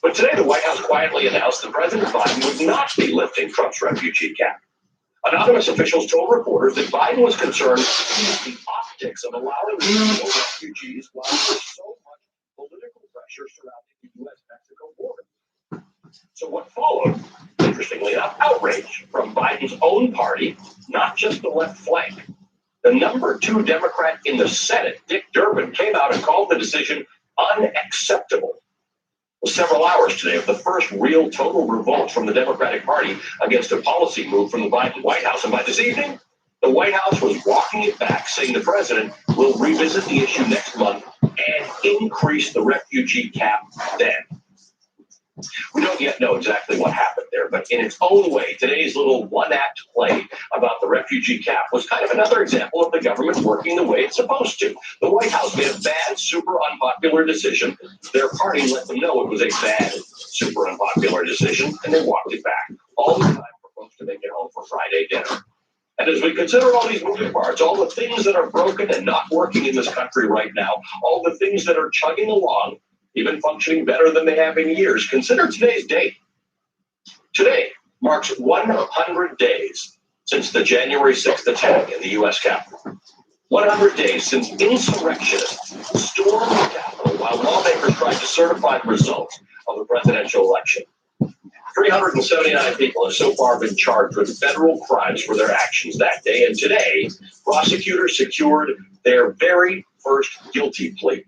But today, the White House quietly announced that President Biden would not be lifting Trump's refugee cap. Anonymous officials told reporters that Biden was concerned with the optics of allowing refugees while there's so much pressure surrounding the U.S.-Mexico border. So what followed, interestingly enough, outrage from Biden's own party, not just the left flank. The number 2 Democrat in the Senate, Dick Durbin, came out and called the decision unacceptable. Well, several hours today of the first real total revolt from the Democratic Party against a policy move from the Biden White House. And by this evening, the White House was walking it back, saying the president will revisit the issue next month and increase the refugee cap then. We don't yet know exactly what happened there, but in its own way, today's little one-act play about the refugee cap was kind of another example of the government working the way it's supposed to. The White House made a bad, super unpopular decision. Their party let them know it was a bad, super unpopular decision, and they walked it back. All the time for folks to make it home for Friday dinner. And as we consider all these moving parts, all the things that are broken and not working in this country right now, all the things that are chugging along, even functioning better than they have in years, consider today's date. Today marks 100 days since the January 6th attack in the U.S. Capitol. 100 days since insurrectionists stormed the Capitol while lawmakers tried to certify the results of the presidential election. 379 people have so far been charged with federal crimes for their actions that day, and today, prosecutors secured their very first guilty plea.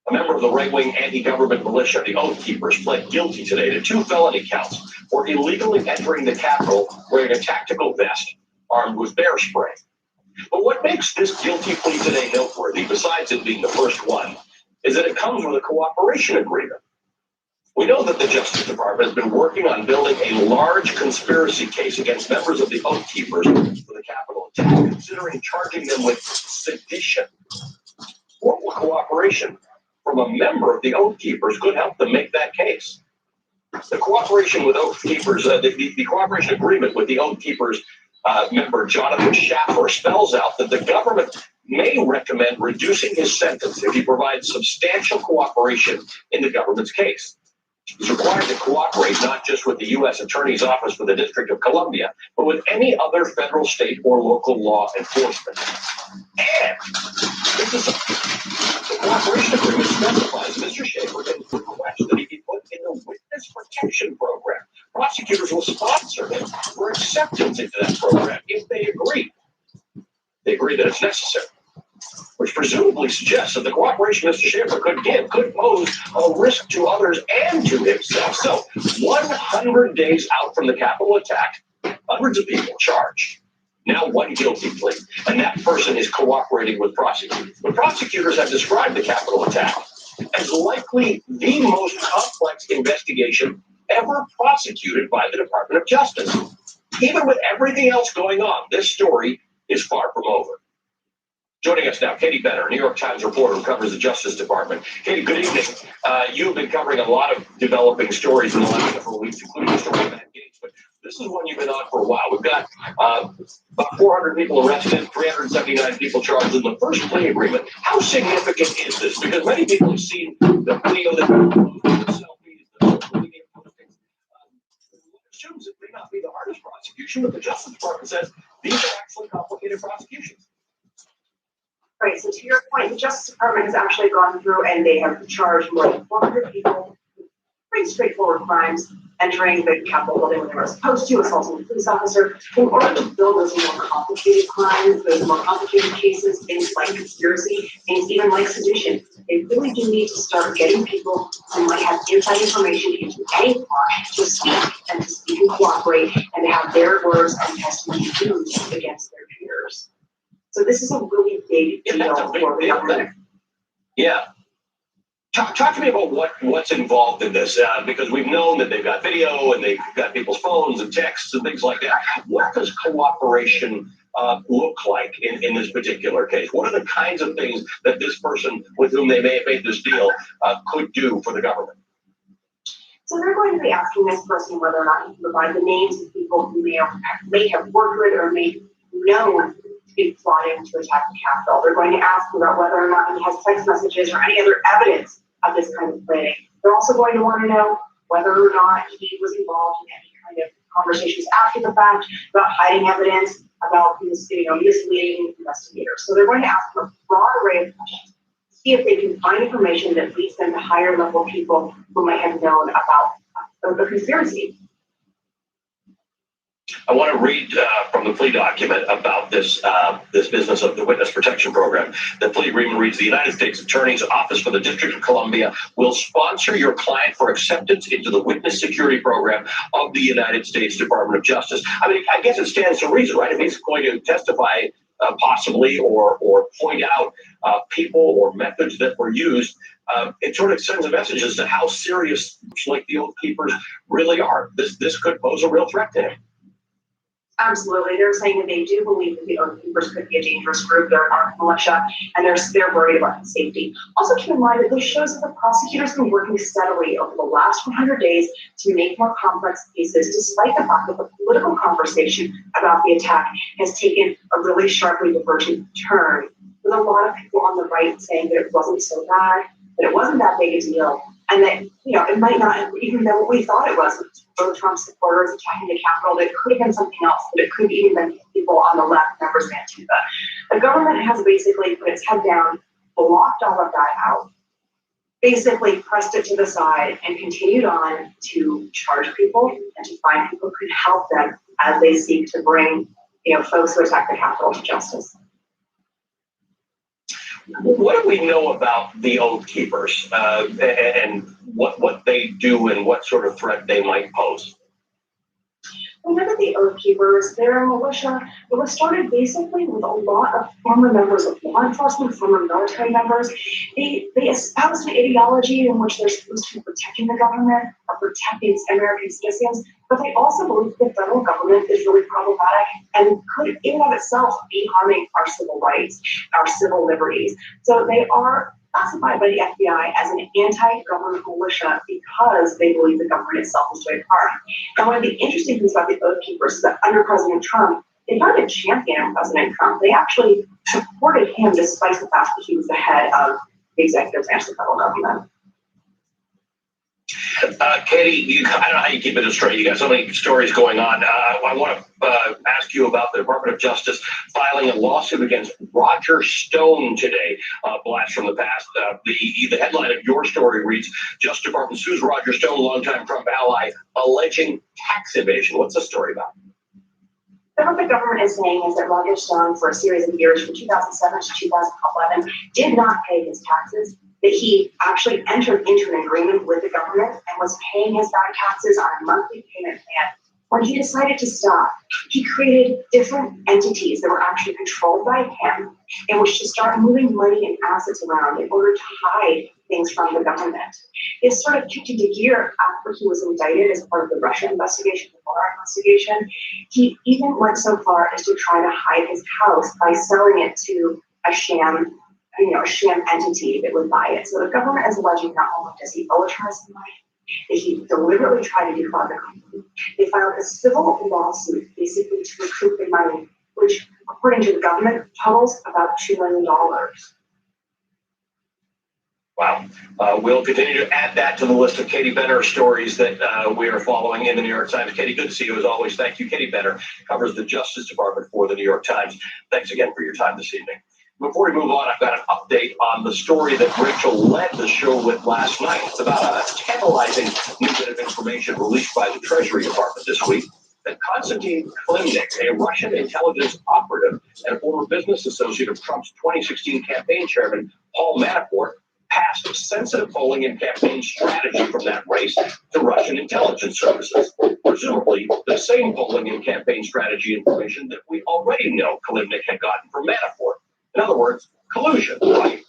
A member of the right-wing anti-government militia, the Oath Keepers, pled guilty today to 2 felony counts for illegally entering the Capitol wearing a tactical vest armed with bear spray. But what makes this guilty plea today noteworthy, besides it being the first one, is that it comes with a cooperation agreement. We know that the Justice Department has been working on building a large conspiracy case against members of the Oath Keepers for the Capitol attack, considering charging them with sedition. Formal cooperation from a member of the Oath Keepers could help them make that case. The cooperation with Oath Keepers, the cooperation agreement with the Oath Keepers member Jonathan Schaffer spells out that the government may recommend reducing his sentence if he provides substantial cooperation in the government's case. He's required to cooperate not just with the U.S. Attorney's Office for the District of Columbia, but with any other federal, state, or local law enforcement. And this is the cooperation agreement specifies Mr. Schaffer can request that he be put in the witness protection program. Prosecutors will sponsor him for acceptance into that program if they agree. They agree that it's necessary, which presumably suggests that the cooperation Mr. Schaffer could give could pose a risk to others and to himself. So, 100 days out from the Capitol attack, hundreds of people charged. Now one guilty plea, and that person is cooperating with prosecutors. The prosecutors have described the Capitol attack as likely the most complex investigation ever prosecuted by the Department of Justice. Even with everything else going on, this story is far from over. Joining us now, Katie Benner, New York Times reporter who covers the Justice Department. Katie, good evening. You've been covering a lot of developing stories in the last couple of weeks, including the story of Matt Gaetz, but this is one you've been on for a while. We've got about 400 people arrested, 379 people charged in the first plea agreement. How significant is this? Because many people have seen the video that the selfies, the social media postings. Assumes it may not be the hardest prosecution, but the Justice Department says these are actually complicated prosecutions. Right, so to your point, the Justice Department has actually gone through and they have charged more than 400 people with pretty straightforward crimes, entering the Capitol building when they were supposed to, assaulting a police officer. In order to build those more complicated crimes, those more complicated cases, things like conspiracy, things even like sedition, they really do need to start getting people who might have inside information into any plot to speak and cooperate and to have their words and testimony used against their peers. So this is a really big deal for the government. Yeah. Talk to me about what's involved in this, because we've known that they've got video and they've got people's phones and texts and things like that. What does cooperation look like in this particular case? What are the kinds of things that this person with whom they may have made this deal could do for the government? So they're going to be asking this person whether or not he can provide the names of people who may have worked with or may know to be plotting to attack the Capitol. They're going to ask about whether or not he has text messages or any other evidence of this kind of planning. They're also going to want to know whether or not he was involved in any kind of conversations after the fact about hiding evidence, about misleading investigators. So they're going to ask him a broad array of questions. see if they can find information that leads them to higher level people who might have known about the conspiracy. I want to read from the plea document about this business of the Witness Protection Program. The plea agreement reads: the United States Attorney's Office for the District of Columbia will sponsor your client for acceptance into the Witness Security Program of the United States Department of Justice. I mean, I guess it stands to reason, right? If he's going to testify possibly or point out people or methods that were used, it sort of sends a message as to how serious, like the Oath Keepers, really are. This could pose a real threat to him. Absolutely. They're saying that they do believe that the Oath Keepers could be a dangerous group. They're an armed militia, and they're worried about his safety. Also, keep in mind that this shows that the prosecutors have been working steadily over the last 100 days to make more complex cases, despite the fact that the political conversation about the attack has taken a really sharply divergent turn, with a lot of people on the right saying that it wasn't so bad, that it wasn't that big a deal, and that, it might not have even been what we thought it was. Both Trump supporters attacking the Capitol, that it could have been something else, but it could have even been people on the left, members of Antifa. The government has basically put its head down, blocked all of that out, basically pressed it to the side, and continued on to charge people and to find people who could help them as they seek to bring, folks who attack the Capitol to justice. What do we know about the Oath Keepers and what they do and what sort of threat they might pose? We know that the Oath Keepers, they're a militia that was started basically with a lot of former members of law enforcement, former military members. They espouse an ideology in which they're supposed to be protecting the government or protecting American citizens, but they also believe the federal government is really problematic and could in and of itself be harming our civil rights, our civil liberties. So they are classified by the FBI as an anti-government militia because they believe the government itself is doing harm. And one of the interesting things about the Oath Keepers is that under President Trump, they found a champion in President Trump. They actually supported him despite the fact that he was the head of the executive branch of the federal government. Katie, I don't know how you keep it straight. You got so many stories going on. I want to ask you about the Department of Justice filing a lawsuit against Roger Stone today. Blast from the past. The headline of your story reads: Justice Department sues Roger Stone, longtime Trump ally, alleging tax evasion. What's the story about? So what the government is saying is that Roger Stone, for a series of years, from 2007 to 2011, did not pay his taxes, that he actually entered into an agreement with the government and was paying his back taxes on a monthly payment plan. When he decided to stop, he created different entities that were actually controlled by him in which to start moving money and assets around in order to hide things from the government. This sort of kicked into gear after he was indicted as part of the Russia investigation, the Mueller investigation. He even went so far as to try to hide his house by selling it to a sham entity that would buy it. So the government is alleging not only does he owe some money, that he deliberately tried to defraud the company. They filed a civil lawsuit basically to recoup the money, which, according to the government, totals about $2 million. Wow. We'll continue to add that to the list of Katie Benner stories that we are following in the New York Times. Katie, good to see you as always. Thank you. Katie Benner covers the Justice Department for the New York Times. Thanks again for your time this evening. Before we move on, I've got an update on the story that Rachel led the show with last night. It's about a tantalizing new bit of information released by the Treasury Department this week that Konstantin Klimnik, a Russian intelligence operative and former business associate of Trump's 2016 campaign chairman, Paul Manafort, passed sensitive polling and campaign strategy from that race to Russian intelligence services. Presumably, the same polling and campaign strategy information that we already know Klimnik had gotten from Manafort. In other words, collusion, right?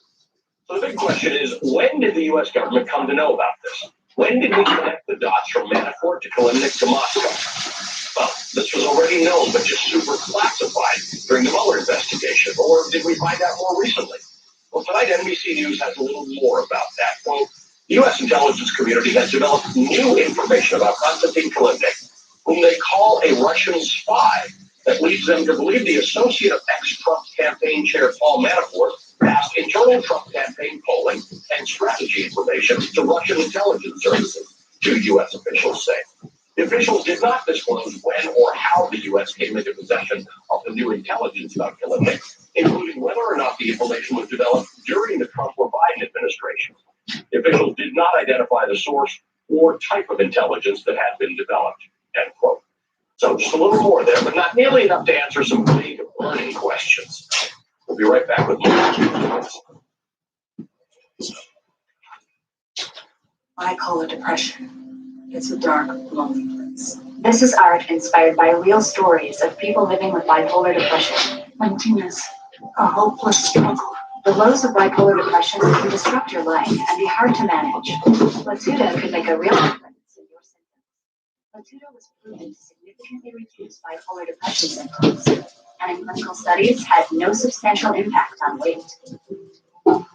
So the big question is, when did the U.S. government come to know about this? When did we connect the dots from Manafort to Klimnik to Moscow? Well, this was already known, but just super classified during the Mueller investigation. Or did we find out more recently? Well, tonight NBC News has a little more about that. Quote, the U.S. intelligence community has developed new information about Konstantin Klimnik, whom they call a Russian spy, that leads them to believe the associate of ex-Trump campaign chair Paul Manafort passed internal Trump campaign polling and strategy information to Russian intelligence services, two U.S. officials say. The officials did not disclose when or how the U.S. came into possession of the new intelligence about Klimnik. including whether or not the information was developed during the Trump or Biden administration. The officials did not identify the source or type of intelligence that had been developed, end quote. So just a little more there, but not nearly enough to answer some big burning questions. We'll be right back with more. Bipolar depression. It's a dark, lonely place. This is art inspired by real stories of people living with bipolar depression. Emptiness, a hopeless struggle. The lows of bipolar depression can disrupt your life and be hard to manage. Latuda could make a real difference in your symptoms. Latuda was proven to significantly reduce bipolar depression symptoms, and in clinical studies had no substantial impact on weight.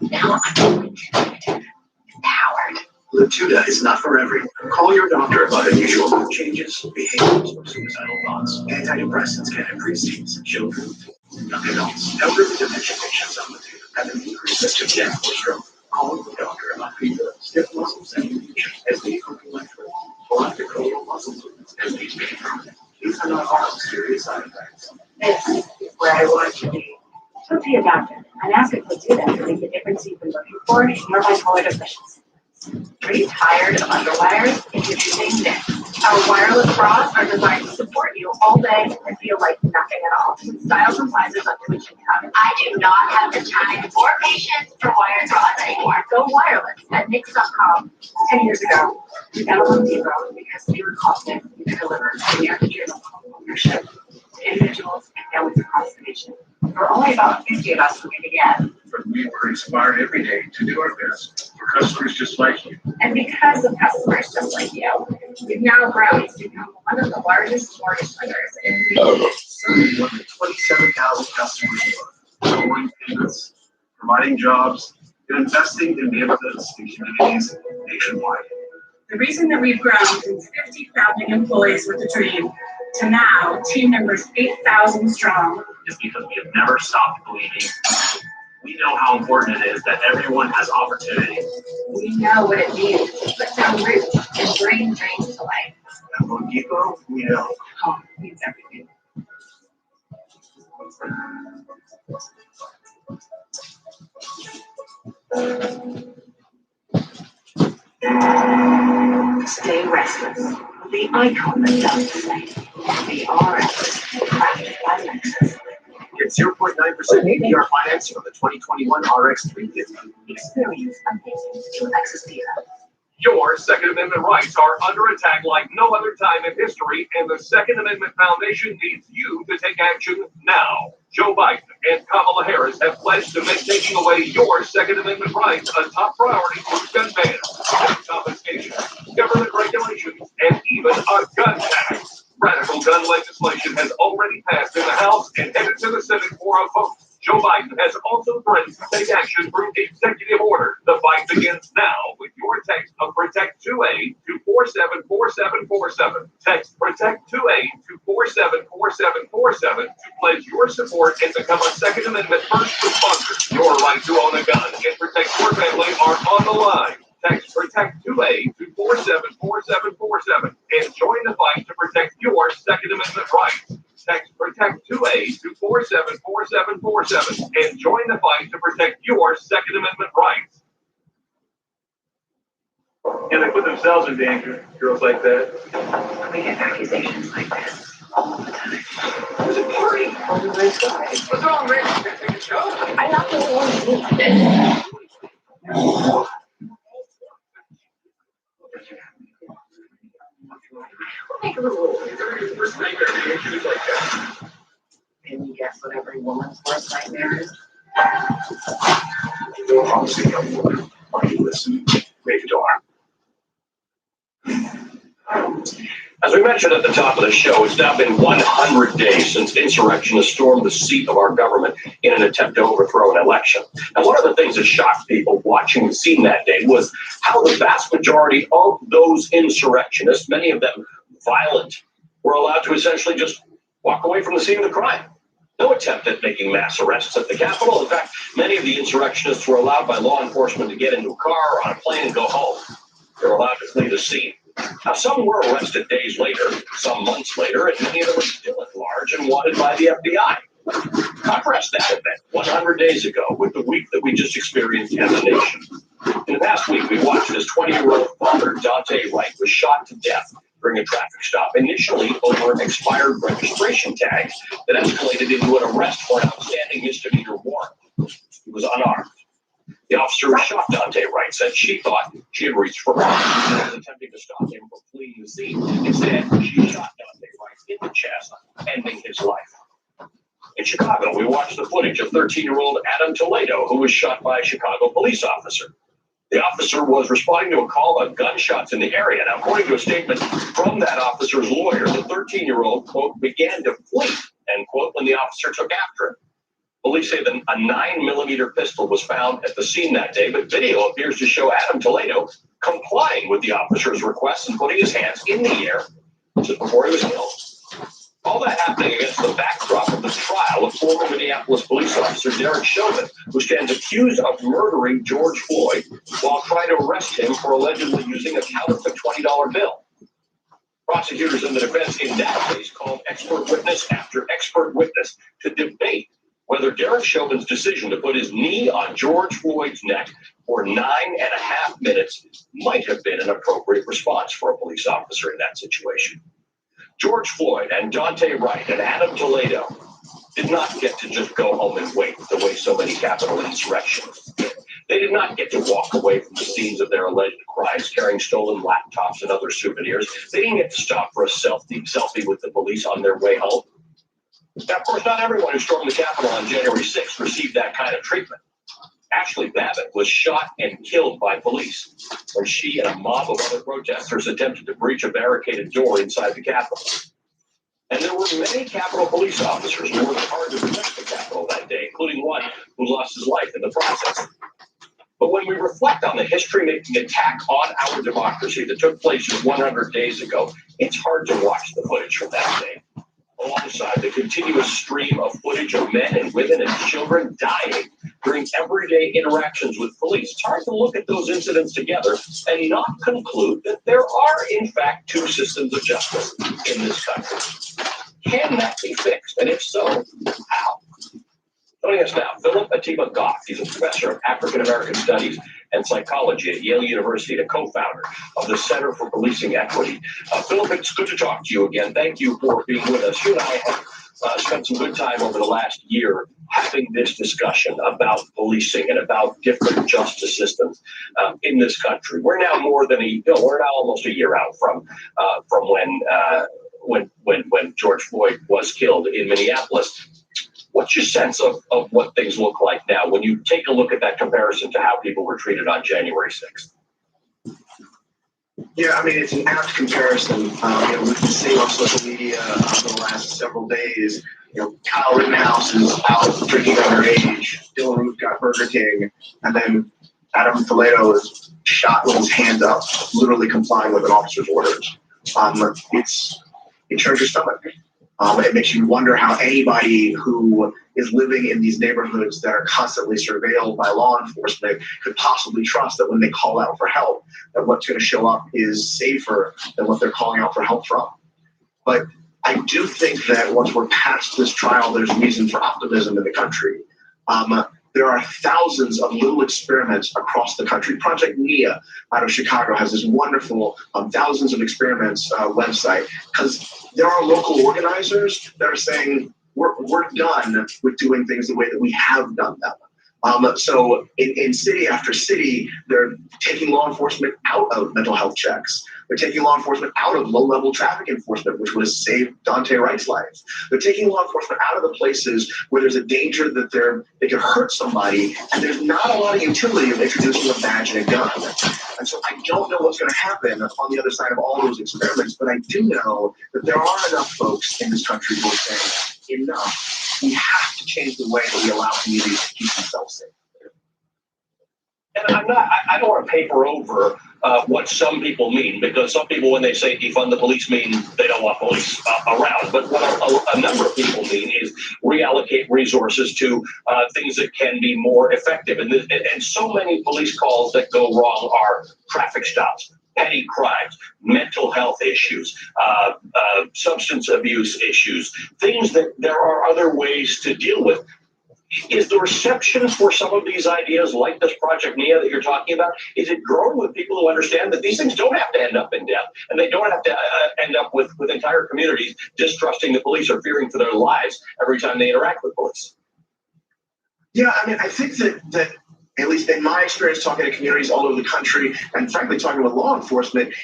Now I'm feeling empowered. Latuda is not for everyone. Call your doctor about unusual mood changes, behaviors, or suicidal thoughts. Antidepressants can increase teens and children, young adults, elderly dementia patients on Latuda have an increased risk of death or stroke. Call your doctor about fever, stiff muscles, and confusion as they open electric, or uncontrollable muscle movements as they pain. These are not all serious side effects. This is where I want to be. Talk to your doctor and ask if Latuda can make the difference you've been looking for in your bipolar depression symptoms. Are you tired of underwires? Introducing this. Our wireless bras are designed to support you all day and feel like nothing at all. Styles and sizes up to which you have. I do not have the time or patience for wired bras anymore. Go wireless at Nix.com. 10 years ago, we got on zero because we were confident we could deliver a near digital ownership to individuals and families across the nation. There are only about 50 of us who can get. But we were inspired every day to do our best for customers just like you. And because of customers just like you, we've now grown to become one of the largest mortgage lenders in the world. Serving more than 27,000 customers a month, lowering payments, providing jobs, and investing in neighborhoods and communities nationwide. The reason that we've grown from 50 founding employees with a dream to now team members 8,000 strong Is because we have never stopped believing. We know how important it is that everyone has opportunity. We know what it means to put down roots and bring dreams to life. At Home Depot, we know. Home means everything. Stay restless. The icon that does the same. The RS, crafted by Lexus. Get 0.9% APR financing on the 2021 RX 350. Experience amazing to Lexus Visa. Your Second Amendment rights are under attack like no other time in history, and the Second Amendment Foundation needs you to take action now. Joe Biden and Kamala Harris have pledged to make taking away your Second Amendment rights a top priority through gun bans, gun confiscation, government regulations, and even a gun tax. Radical gun legislation has already passed in the House and headed to the Senate for a vote. Joe Biden has also threatened to take action through executive order. The fight begins now with your text of Protect 2A to 474747. Text Protect 2A to 474747 to pledge your support and become a Second Amendment first responder. Your right to own a gun and protect your family are on the line. Text Protect 2A to 474747 and join the fight to protect your Second Amendment rights. Text Protect 2A to 474747 and join the fight to protect your Second Amendment rights. Yeah, they put themselves in danger, girls like that. We get accusations like this all the time. There's a party. On the race guys. What's wrong, Rick? Take a show? I'm not the one who did it. Make a little. First nightmare being introduced like that. Can you guess what every woman's worst nightmare is? Don't obviously come forward. While you listen, make a door. As we mentioned at the top of the show, it's now been 100 days since insurrectionists stormed the seat of our government in an attempt to overthrow an election. And one of the things that shocked people watching the scene that day was how the vast majority of those insurrectionists, many of them violent, were allowed to essentially just walk away from the scene of the crime. No attempt at making mass arrests at the Capitol. In fact, many of the insurrectionists were allowed by law enforcement to get into a car or on a plane and go home. They were allowed to flee the scene. Now, some were arrested days later, some months later, and many of them were still at large and wanted by the FBI. Contrast that event 100 days ago with the week that we just experienced as a nation. In the past week, we watched as 20-year-old father Daunte Wright was shot to death during a traffic stop, initially over an expired registration tag that escalated into an arrest for an outstanding misdemeanor warrant. He was unarmed. The officer who shot Daunte Wright said she thought she had reached for harm and was attempting to stop him from fleeing the scene. Instead, she shot Daunte Wright in the chest, ending his life. In Chicago, we watched the footage of 13-year-old Adam Toledo, who was shot by a Chicago police officer. The officer was responding to a call of gunshots in the area. Now, according to a statement from that officer's lawyer, the 13-year-old, quote, began to flee, end quote, when the officer took after him. Police say that a 9mm pistol was found at the scene that day, but video appears to show Adam Toledo complying with the officer's request and putting his hands in the air just before he was killed. All that happening against the backdrop of the trial of former Minneapolis police officer Derek Chauvin, who stands accused of murdering George Floyd while trying to arrest him for allegedly using a counterfeit $20 bill. Prosecutors and the defense in that case called expert witness after expert witness to debate whether Derek Chauvin's decision to put his knee on George Floyd's neck for 9.5 minutes might have been an appropriate response for a police officer in that situation. George Floyd and Daunte Wright and Adam Toledo did not get to just go home and wait the way so many Capitol insurrectionists did. They did not get to walk away from the scenes of their alleged crimes carrying stolen laptops and other souvenirs. They didn't get to stop for a selfie with the police on their way home. Now, of course, not everyone who stormed the Capitol on January 6th received that kind of treatment. Ashley Babbitt was shot and killed by police when she and a mob of other protesters attempted to breach a barricaded door inside the Capitol. And there were many Capitol police officers who worked hard to protect the Capitol that day, including one who lost his life in the process. But when we reflect on the history-making attack on our democracy that took place just 100 days ago, it's hard to watch the footage from that day, alongside the continuous stream of footage of men and women and children dying during everyday interactions with police. It's hard to look at those incidents together and not conclude that there are, in fact, two systems of justice in this country. Can that be fixed? And if so, how? Joining us now, Philip Atiba Goff. He's a professor of African American Studies and Psychology at Yale University and a co-founder of the Center for Policing Equity. Philip, it's good to talk to you again. Thank you for being with us. You and I have spent some good time over the last year having this discussion about policing and about different justice systems in this country. We're now almost a year out from when George Floyd was killed in Minneapolis. What's your sense of what things look like now when you take a look at that comparison to how people were treated on January 6th? Yeah, I mean, it's an apt comparison. We've been seeing on social media for the last several days, Kyle Rittenhouse is out drinking underage, Dylan Roof got Burger King, and then Adam Toledo is shot with his hand up, literally complying with an officer's orders. It turns your stomach. It makes you wonder how anybody who is living in these neighborhoods that are constantly surveilled by law enforcement could possibly trust that when they call out for help, that what's going to show up is safer than what they're calling out for help from. But I do think that once we're past this trial, there's reason for optimism in the country. There are thousands of little experiments across the country. Project NIA out of Chicago has this wonderful thousands of experiments website, because there are local organizers that are saying, we're done with doing things the way that we have done them. So in city after city, they're taking law enforcement out of mental health checks. They're taking law enforcement out of low-level traffic enforcement, which would have saved Daunte Wright's life. They're taking law enforcement out of the places where there's a danger that they could hurt somebody, and there's not a lot of utility of introducing a badge and a gun. And so I don't know what's going to happen on the other side of all those experiments, but I do know that there are enough folks in this country who are saying, enough. We have to change the way that we allow communities to keep themselves safe. And I don't want to paper over what some people mean, because some people, when they say defund the police, mean they don't want police around. But what a number of people mean is reallocate resources to things that can be more effective. And so many police calls that go wrong are traffic stops, petty crimes, mental health issues, substance abuse issues, things that there are other ways to deal with. Is the reception for some of these ideas like this Project Nia that you're talking about, is it growing with people who understand that these things don't have to end up in death, and they don't have to end up with entire communities distrusting the police or fearing for their lives every time they interact with police? Yeah, I mean, I think that at least in my experience talking to communities all over the country, and frankly talking with law enforcement,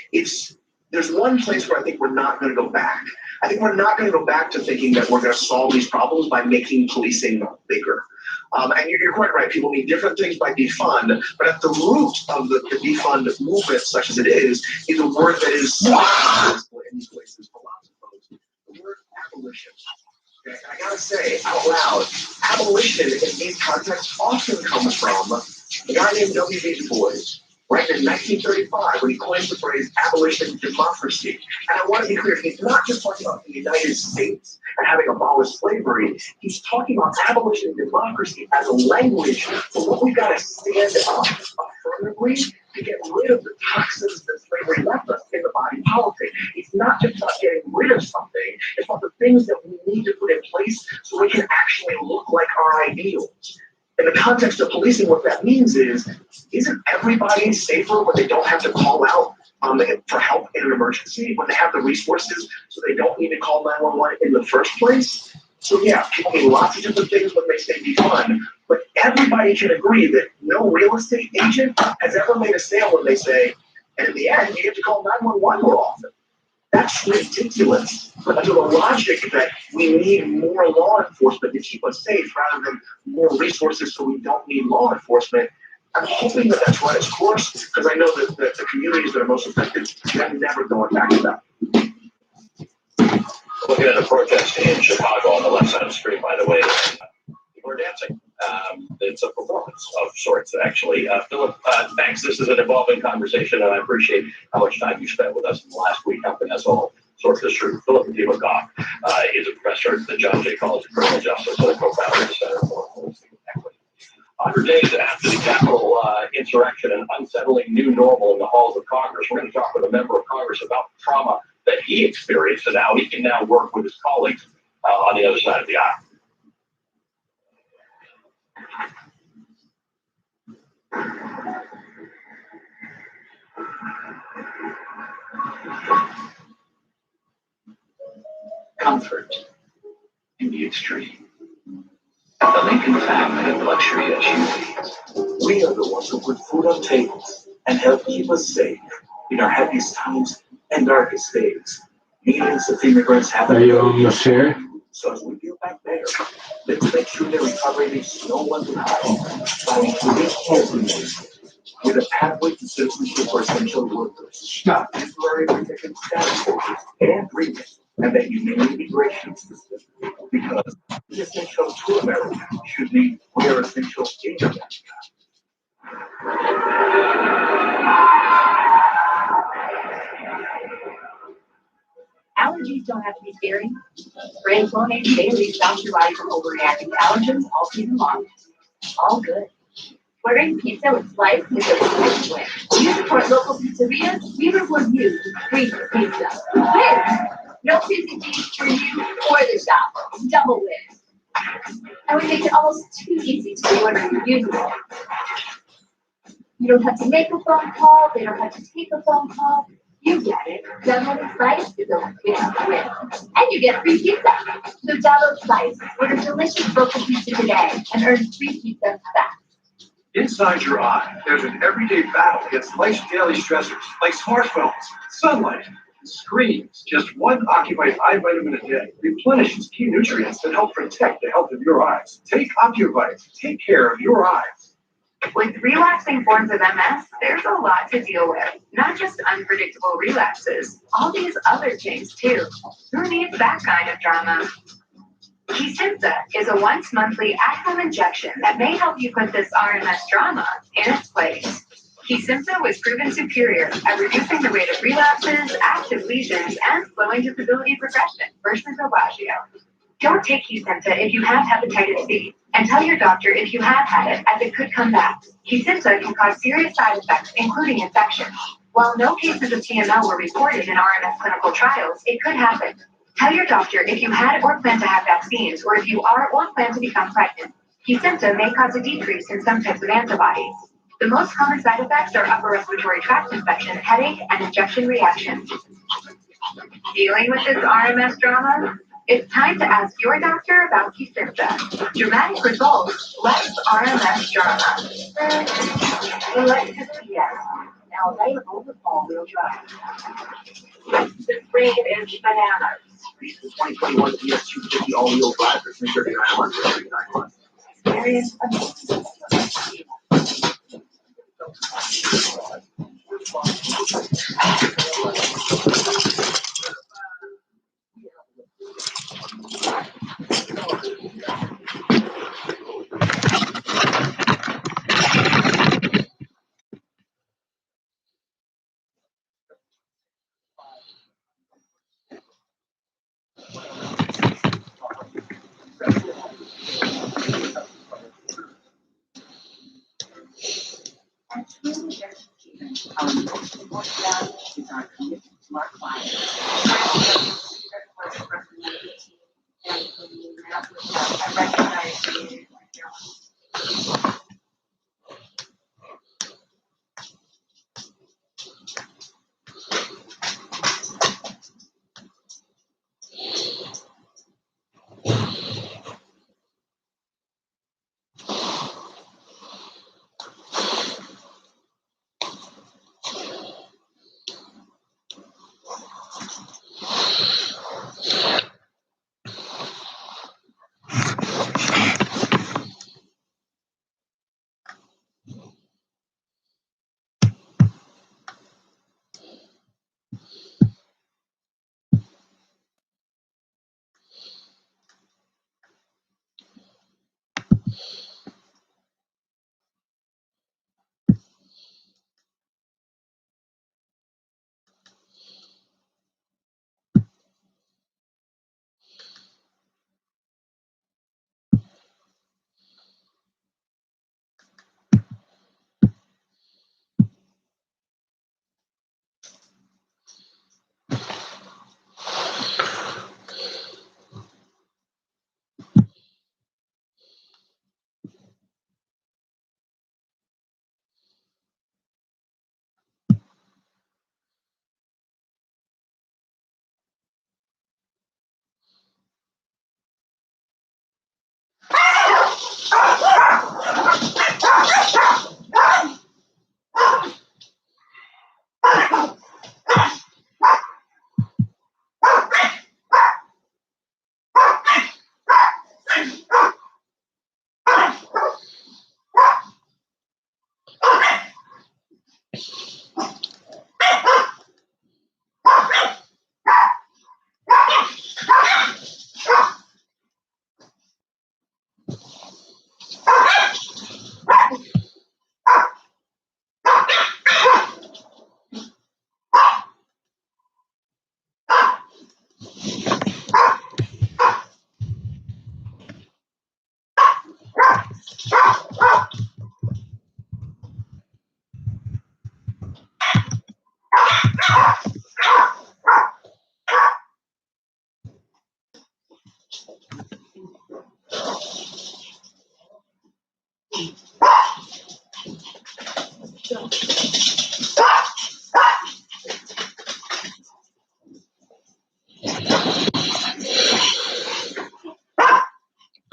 there's one place where I think we're not going to go back. I think we're not going to go back to thinking that we're going to solve these problems by making policing bigger. And you're quite right. People need different things by defund, but at the root of the defund movement, such as it is a word that is in these places for lots of folks. The word abolition. Okay? And I gotta say out loud, abolition in these contexts often comes from a guy named W.B. Du Bois. Right in 1935, when he coined the phrase abolition democracy. And I want to be clear, he's not just talking about the United States and having abolished slavery. He's talking about abolition democracy as a language for what we've got to stand up affirmatively to get rid of the toxins that slavery left us in the body politic. It's not just about getting rid of something, it's about the things that we need to put in place so we can actually look like our ideals. In the context of policing, what that means is, isn't everybody safer when they don't have to call out for help in an emergency, when they have the resources so they don't need to call 911 in the first place? So yeah, people mean lots of different things when they say defund, but everybody can agree that no real estate agent has ever made a sale when they say, and in the end, you have to call 911 more often. That's ridiculous. But under the logic that we need more law enforcement to keep us safe rather than more resources so we don't need law enforcement, I'm hoping that that's run its course, because I know that the communities that are most affected, they're never going back to that. Looking at a protest in Chicago on the left side of the screen, by the way, people are dancing. It's a performance of sorts, actually. Philip, thanks. This is an evolving conversation, and I appreciate how much time you spent with us in the last week helping us all sort this through. Philip Goff is a professor at the John Jay College of Criminal Justice and a co-founder of the Center for Policing Equity. 100 days after the Capitol insurrection and unsettling new normal in the halls of Congress, we're going to talk with a member of Congress about the trauma that he experienced and how he can now work with his colleagues on the other side of the aisle. Comfort in the extreme. At the Lincoln family of luxury SUVs, we are the ones who put food on tables and help keep us safe in our happiest times and darkest days. Millions of immigrants have Are you almost here? So as we build back better, let's make sure the recovery leaves no one behind by including everyone with a pathway to citizenship for essential workers, not temporary protected status holders and dreamers, and that humane immigration system, because the essential to America should be where essential in America. Allergies don't have to be scary. Spray Clonate daily stops your body from overreacting to allergens all season long. All good. Ordering pizza with slice is a big win. You support local pizzerias, we reward you with free pizza. Win! No pizza fees for you or the shop. Double win. And we make it almost too easy to reorder your usual. You don't have to make a phone call, they don't have to take a phone call. You get it. Downloading Slice is a win. And you get free pizza. So download Slice, order delicious local pizza today, and earn free pizza fast. Inside your eye, there's an everyday battle against life's daily stressors, like smartphones, sunlight, screens. Just one occupied eye vitamin a day replenishes key nutrients that help protect the health of your eyes. Take OcuVite. Take care of your eyes. With relapsing forms of MS, there's a lot to deal with. Not just unpredictable relapses, all these other things too. Who needs that kind of drama? Kesimpta is a once-monthly at-home injection that may help you put this RMS drama in its place. Kesimpta was proven superior at reducing the rate of relapses, active lesions, and slowing disability progression versus Obagio. Don't take Kesimpta if you have hepatitis C, and tell your doctor if you have had it, as it could come back. Kesimpta can cause serious side effects, including infection. While no cases of TML were reported in RMS clinical trials, it could happen. Tell your doctor if you had or plan to have vaccines, or if you are or plan to become pregnant. Kesimpta may cause a decrease in some types of antibodies. The most common side effects are upper respiratory tract infection, headache, and injection reactions. Dealing with this RMS drama? It's time to ask your doctor about Kesimpta. Dramatic results, less RMS drama. Electric yes, now available with all-wheel drive. The green is bananas. The 2021 DS250 all-wheel drive for $339 a month for 39 months. Experience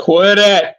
Quit it.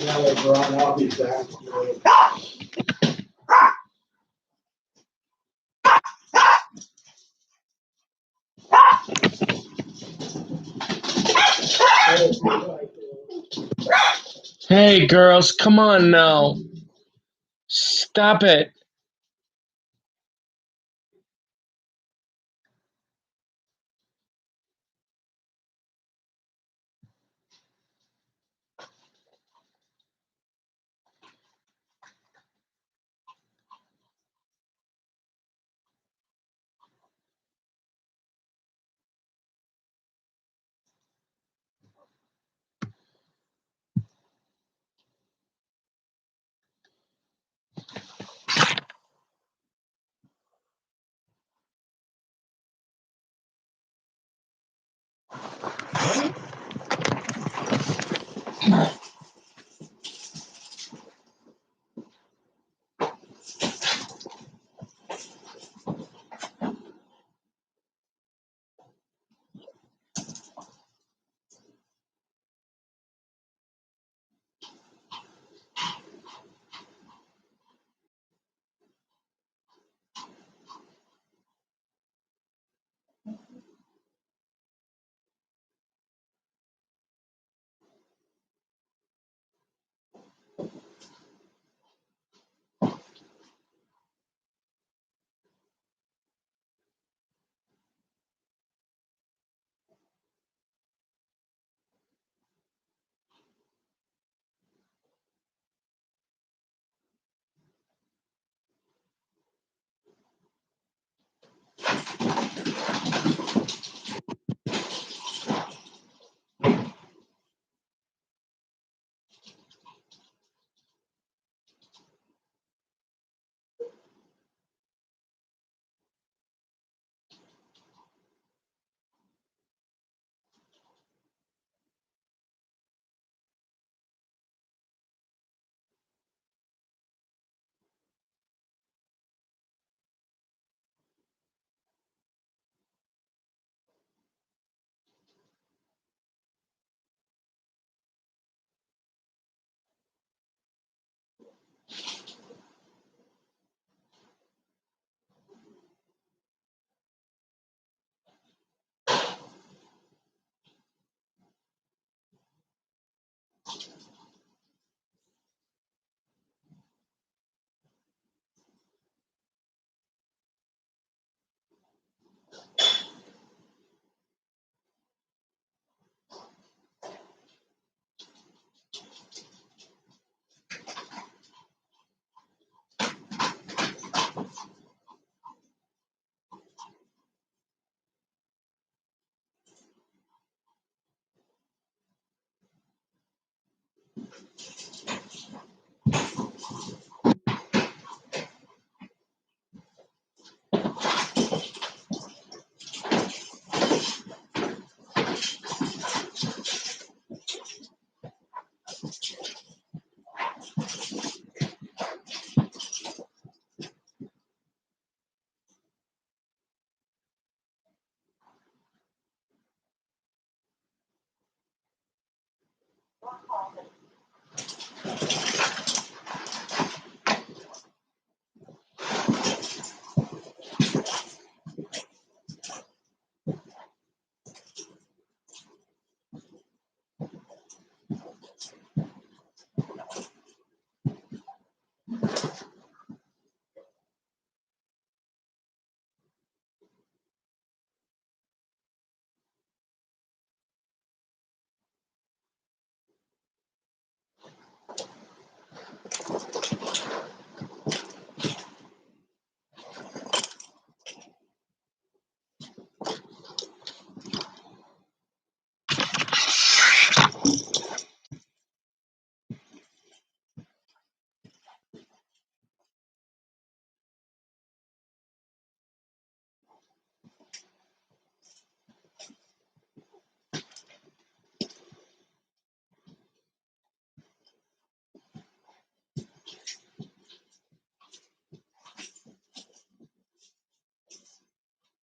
Now they brought out these back. Hey, girls, come on now. Stop it.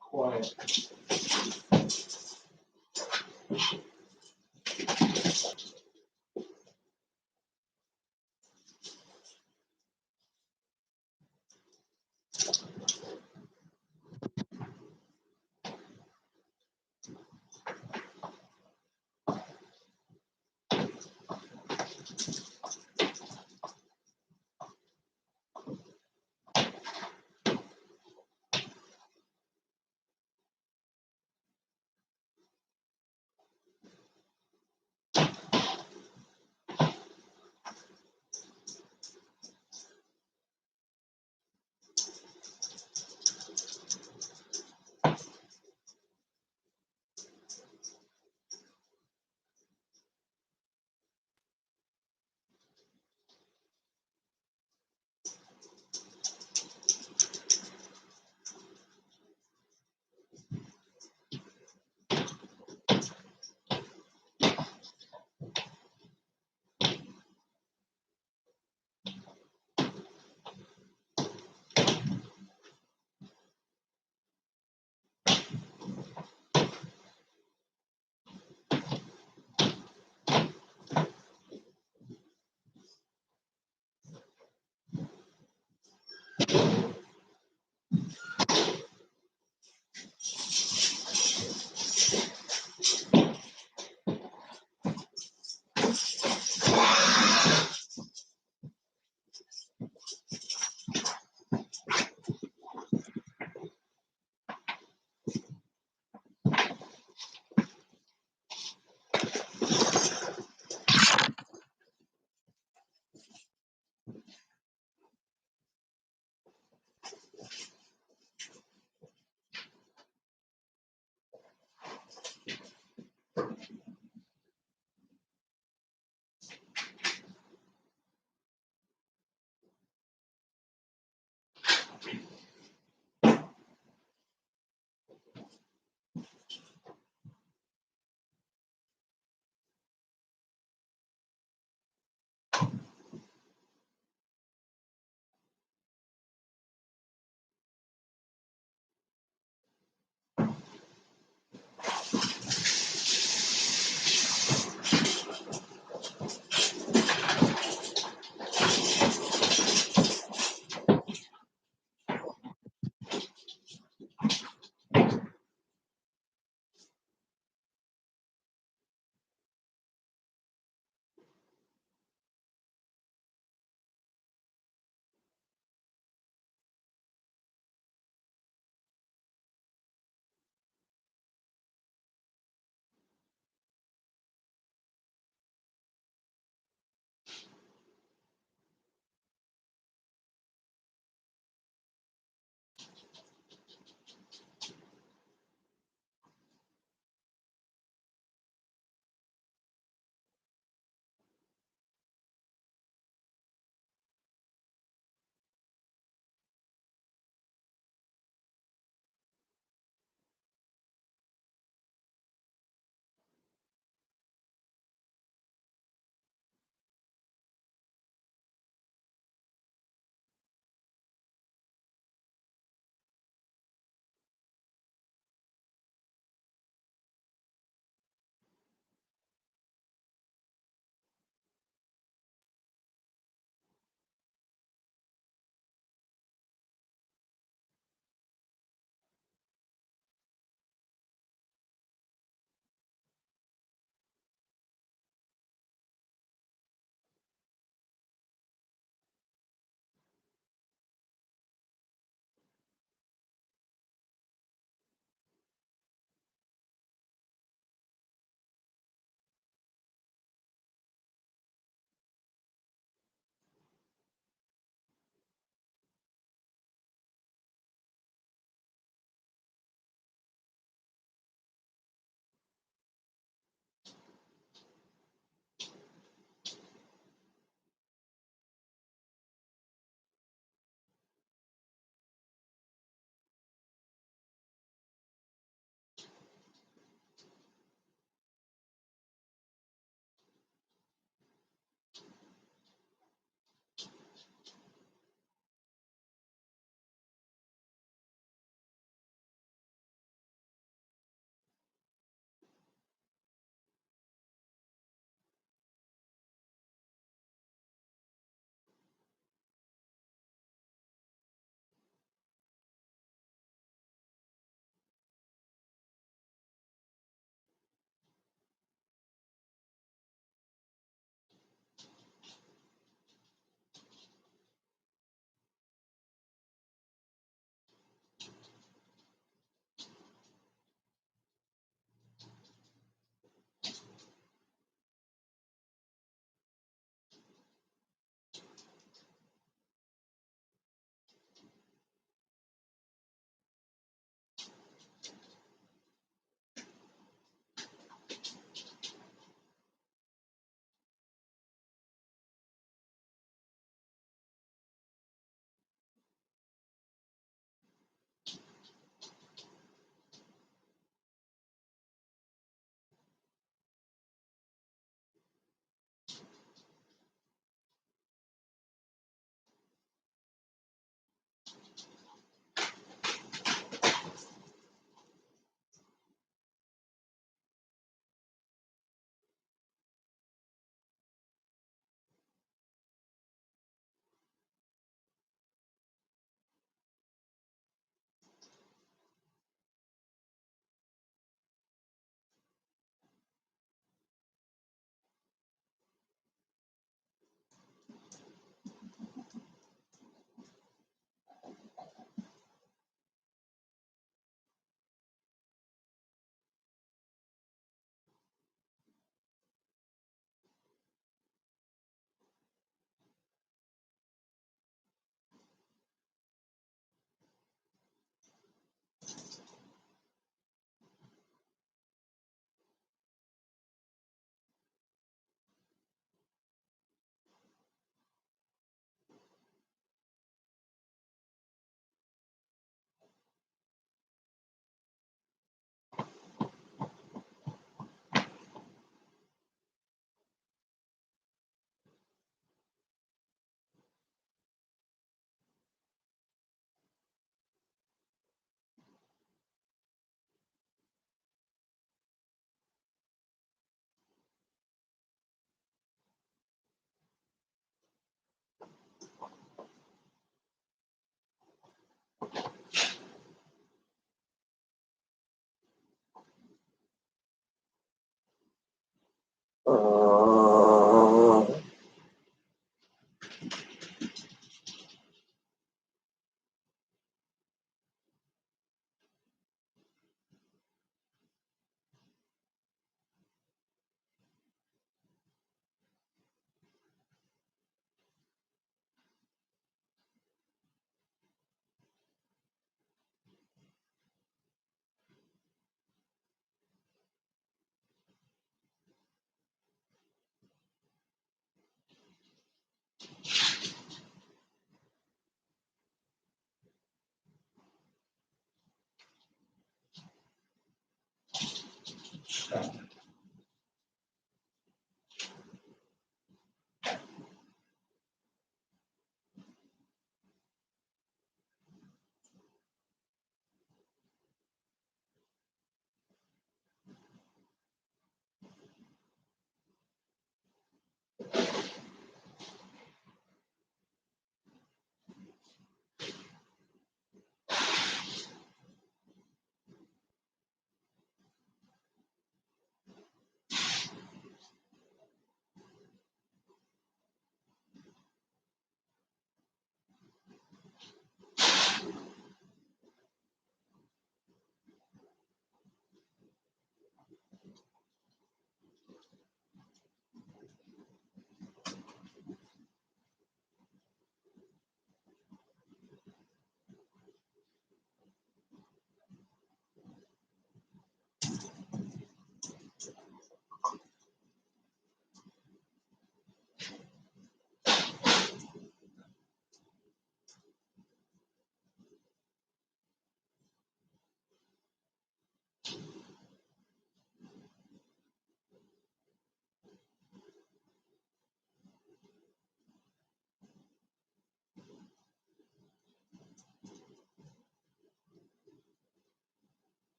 Quiet.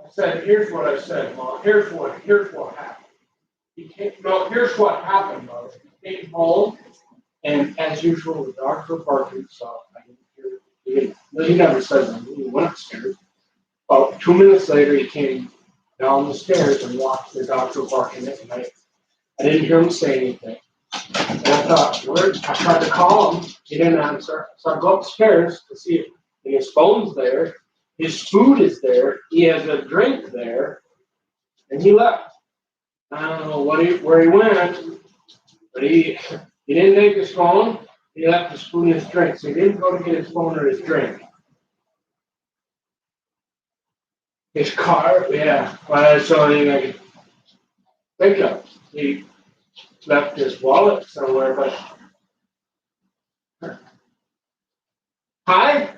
I said, here's what I said, Mom. Here's what happened. Here's what happened, Mother. He came home, and as usual, the dogs were barking, so I didn't hear. He never said anything. He went upstairs. About 2 minutes later, he came down the stairs and walked. The dogs were barking at night. I didn't hear him say anything. And I thought, I tried to call him. He didn't answer. So I go upstairs to see if his phone's there. His food is there. He has a drink there. And he left. I don't know where he went, but he didn't take his phone. He left his food and his drink. So he didn't go to get his phone or his drink. His car, yeah. Well, that's the only thing I could think of. He left his wallet somewhere, but. Hi?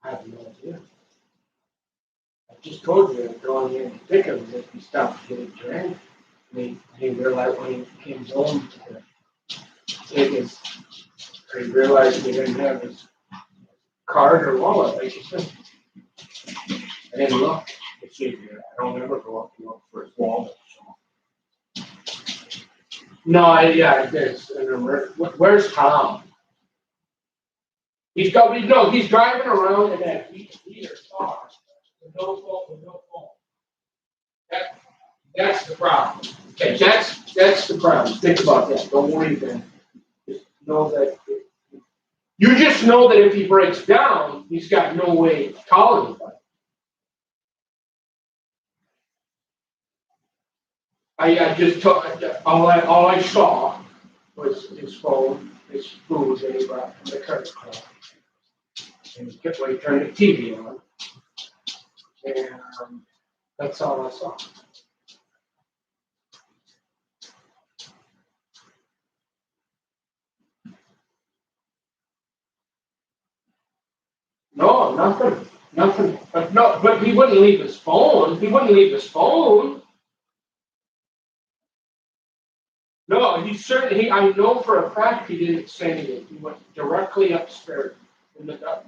I have no idea. I just told you I'm going in to pick him if he stopped getting drank. He realized when he came home to take his, he realized he didn't have his card or wallet, like you said. I didn't look. It's easier. I don't ever go up to look for his wallet. So. No, it's an emergency. Where's Tom? He's driving around in that heater car with no phone. That's the problem. Okay, that's the problem. Think about that. Don't worry then. Just know that you just know that if he breaks down, he's got no way to call anybody. I just took all I saw was his phone, his food that he brought from the credit card. And he kept turning the TV on. And that's all I saw. No, nothing. But he wouldn't leave his phone. No, I know for a fact he didn't say anything. He went directly upstairs in the dark.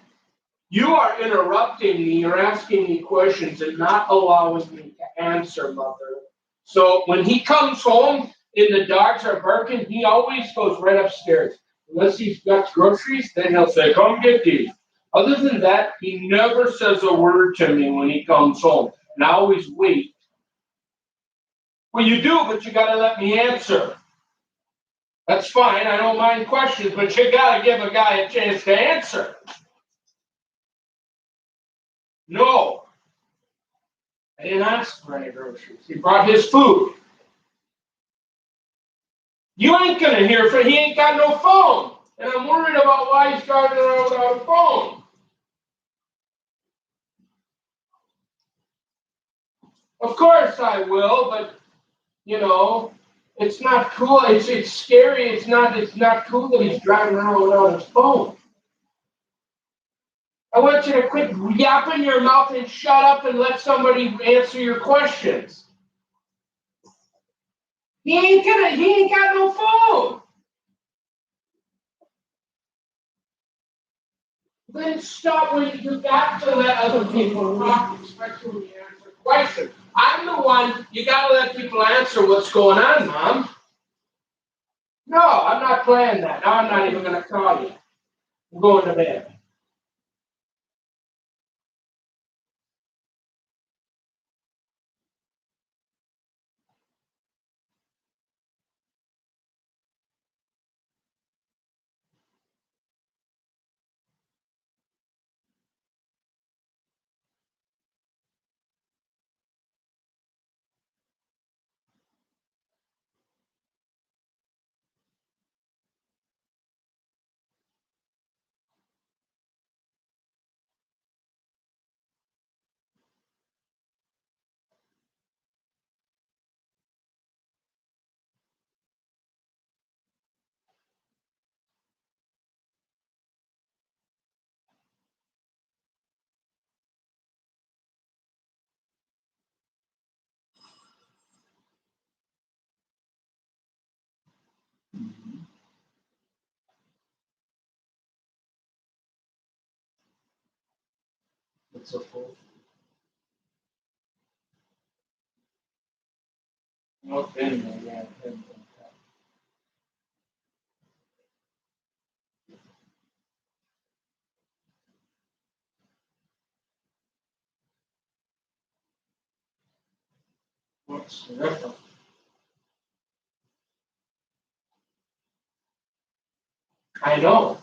You are interrupting me. You're asking me questions and not allowing me to answer, Mother. So when he comes home and the dogs are barking, he always goes right upstairs. Unless he's got groceries, then he'll say, "Come get these." Other than that, he never says a word to me when he comes home. And I always wait. Well, you do, but you got to let me answer. That's fine. I don't mind questions, but you got to give a guy a chance to answer. No. I didn't ask for any groceries. He brought his food. You ain't going to hear from him. He ain't got no phone. And I'm worried about why he's driving around without a phone. Of course I will, but, it's not cool. It's scary. It's not cool that he's driving around without his phone. I want you to quit yapping your mouth and shut up and let somebody answer your questions. He ain't got no phone. Then stop when you got to let other people talk, especially when you answer questions. I'm the one, you gotta let people answer what's going on, Mom. No, I'm not playing that. Now I'm not even gonna call you. I'm going to bed. It's a full. Well, anyway, yeah. What's the record? I know.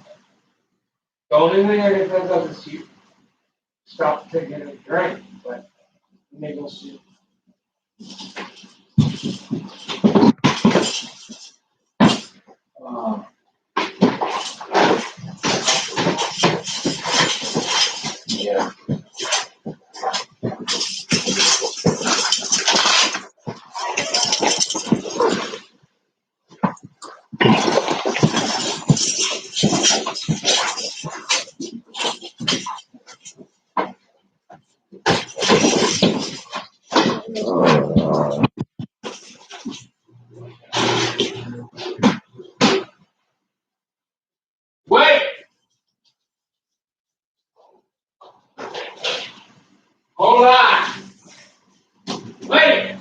The only thing I can think of is you stop taking a drink, but maybe we'll see. Yeah. Wait! Hold on! Wait!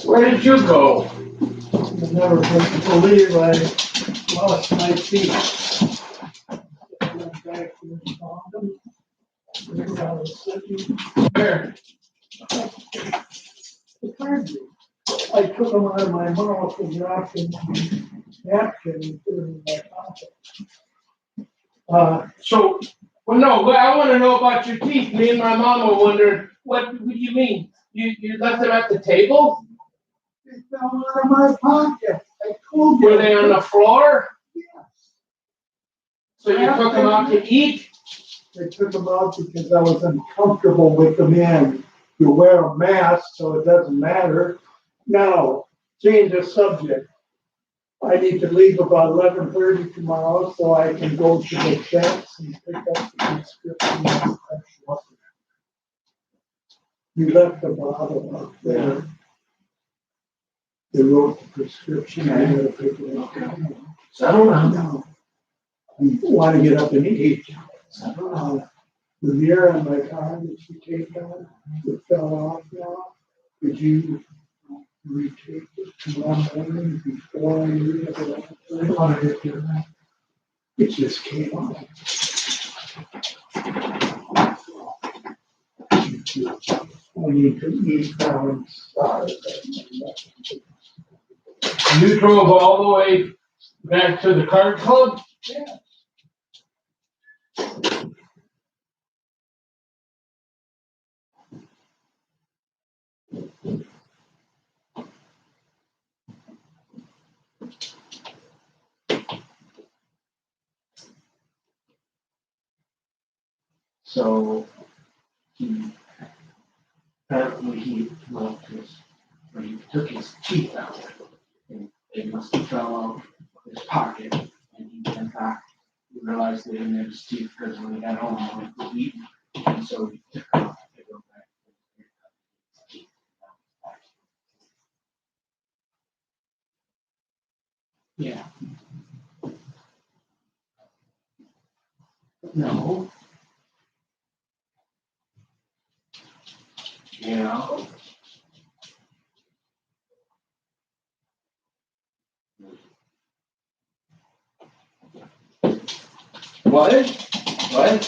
Where did you go? You'll never believe I lost my teeth. Went back to the condom. I was sitting Where? behind me. I took them out of my mouth and wrapped them in a napkin and put them in my pocket. So, well, no, I want to know about your teeth. Me and my mama wondered, what do you mean? You left them at the table? They fell out of my pocket. I told you. Were they on the floor? Yes. So you took them out to eat? They took them out because I was uncomfortable with them in. You wear a mask, so it doesn't matter. Now, change the subject. I need to leave about 11:30 tomorrow so I can go to the vets and pick up the prescription. You left the bottle up there. They wrote the prescription. I gotta pick it up. Settle down. No. I want to get up and eat. Settle down. The mirror on my car that you take on, it fell off now. Could you retake it tomorrow morning before I leave at 11:30? It just came off. I need to eat now and start. You drove all the way back to the card club? Yeah. So apparently he left or he took his teeth out, and they must have fell out of his pocket, and he went back. He realized they didn't have his teeth because when he got home, he went to eat, and so he took them out to go back. Yeah. No. Yeah. What? What?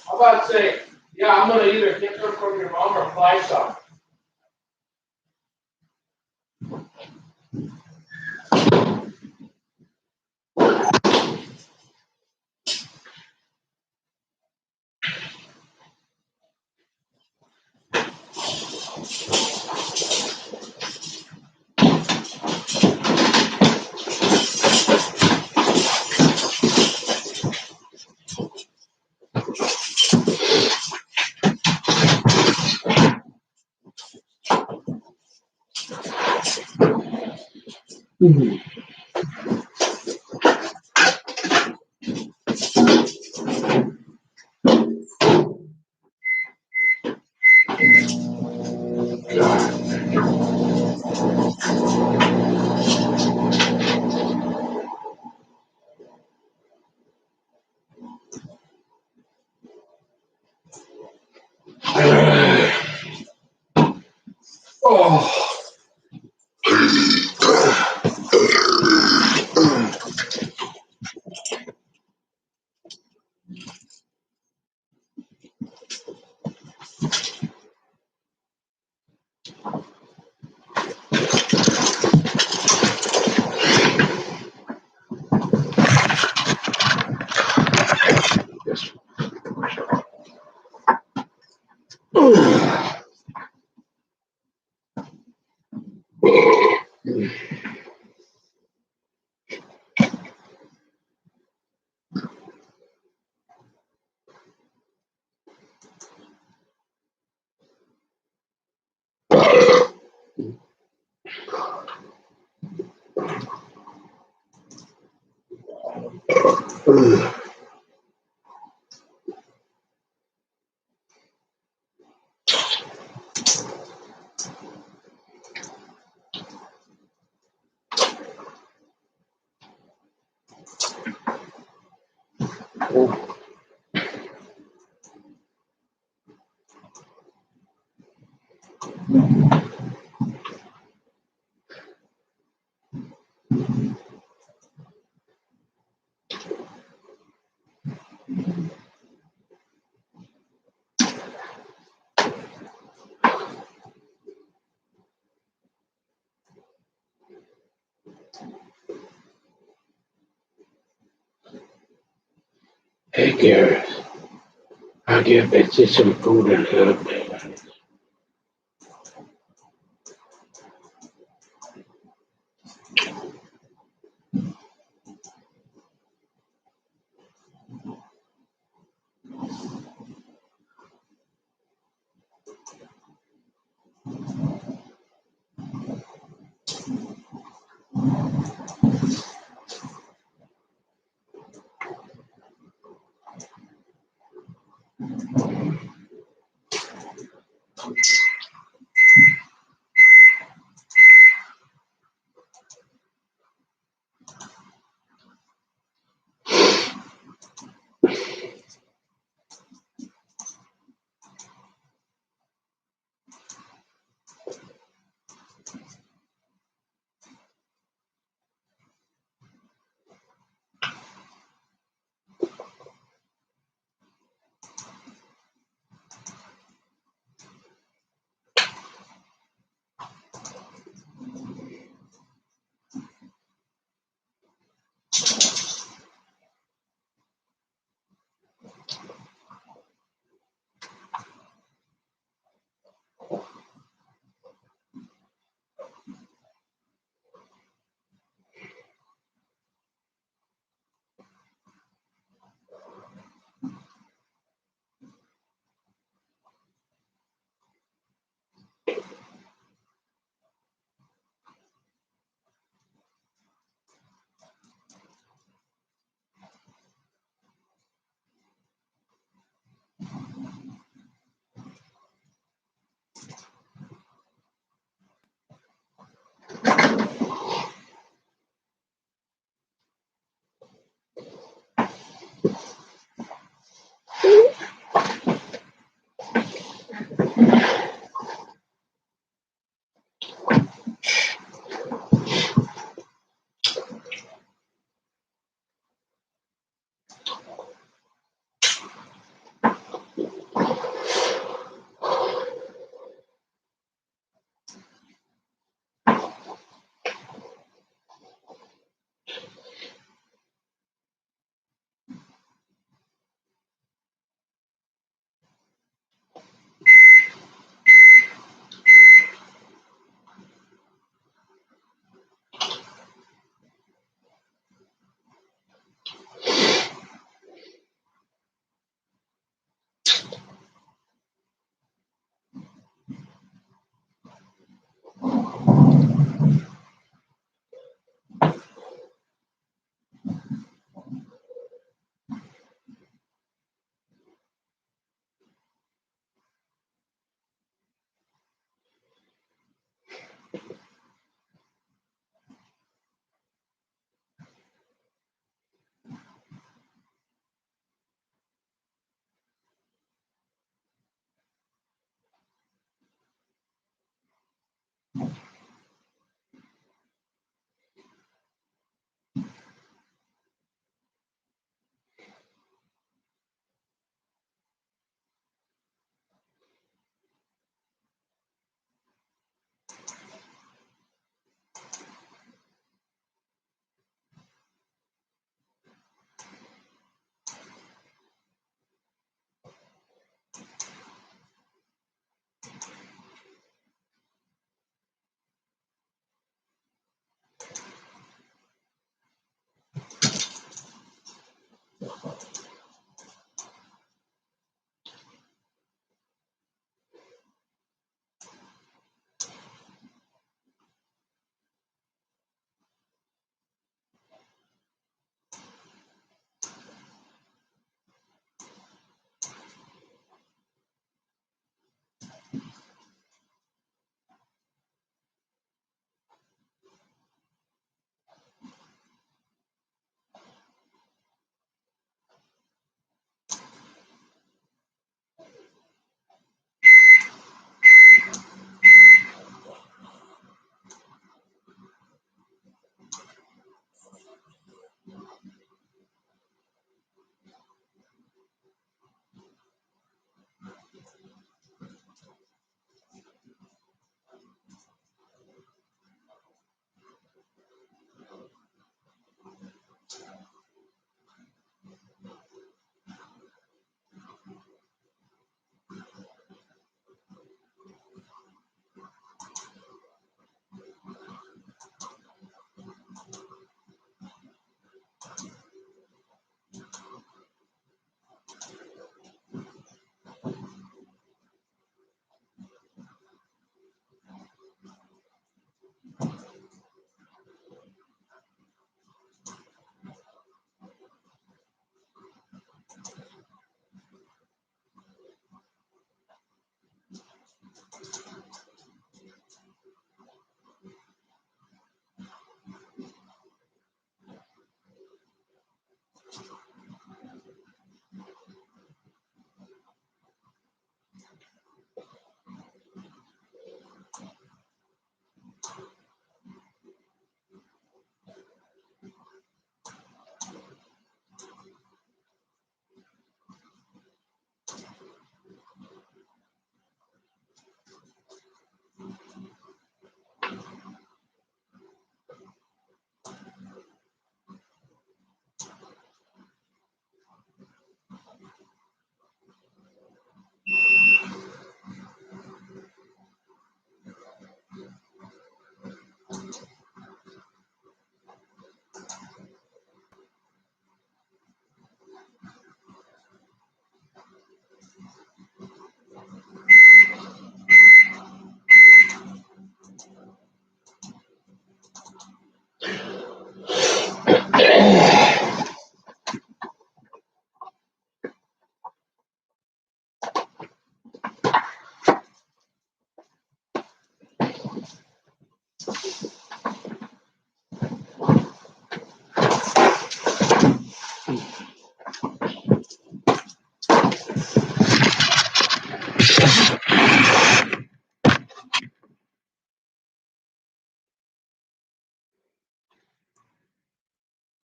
How about say, yeah, I'm gonna either get them from your mom or buy some. Hey, Gareth, I'll get Betsy some food and help me.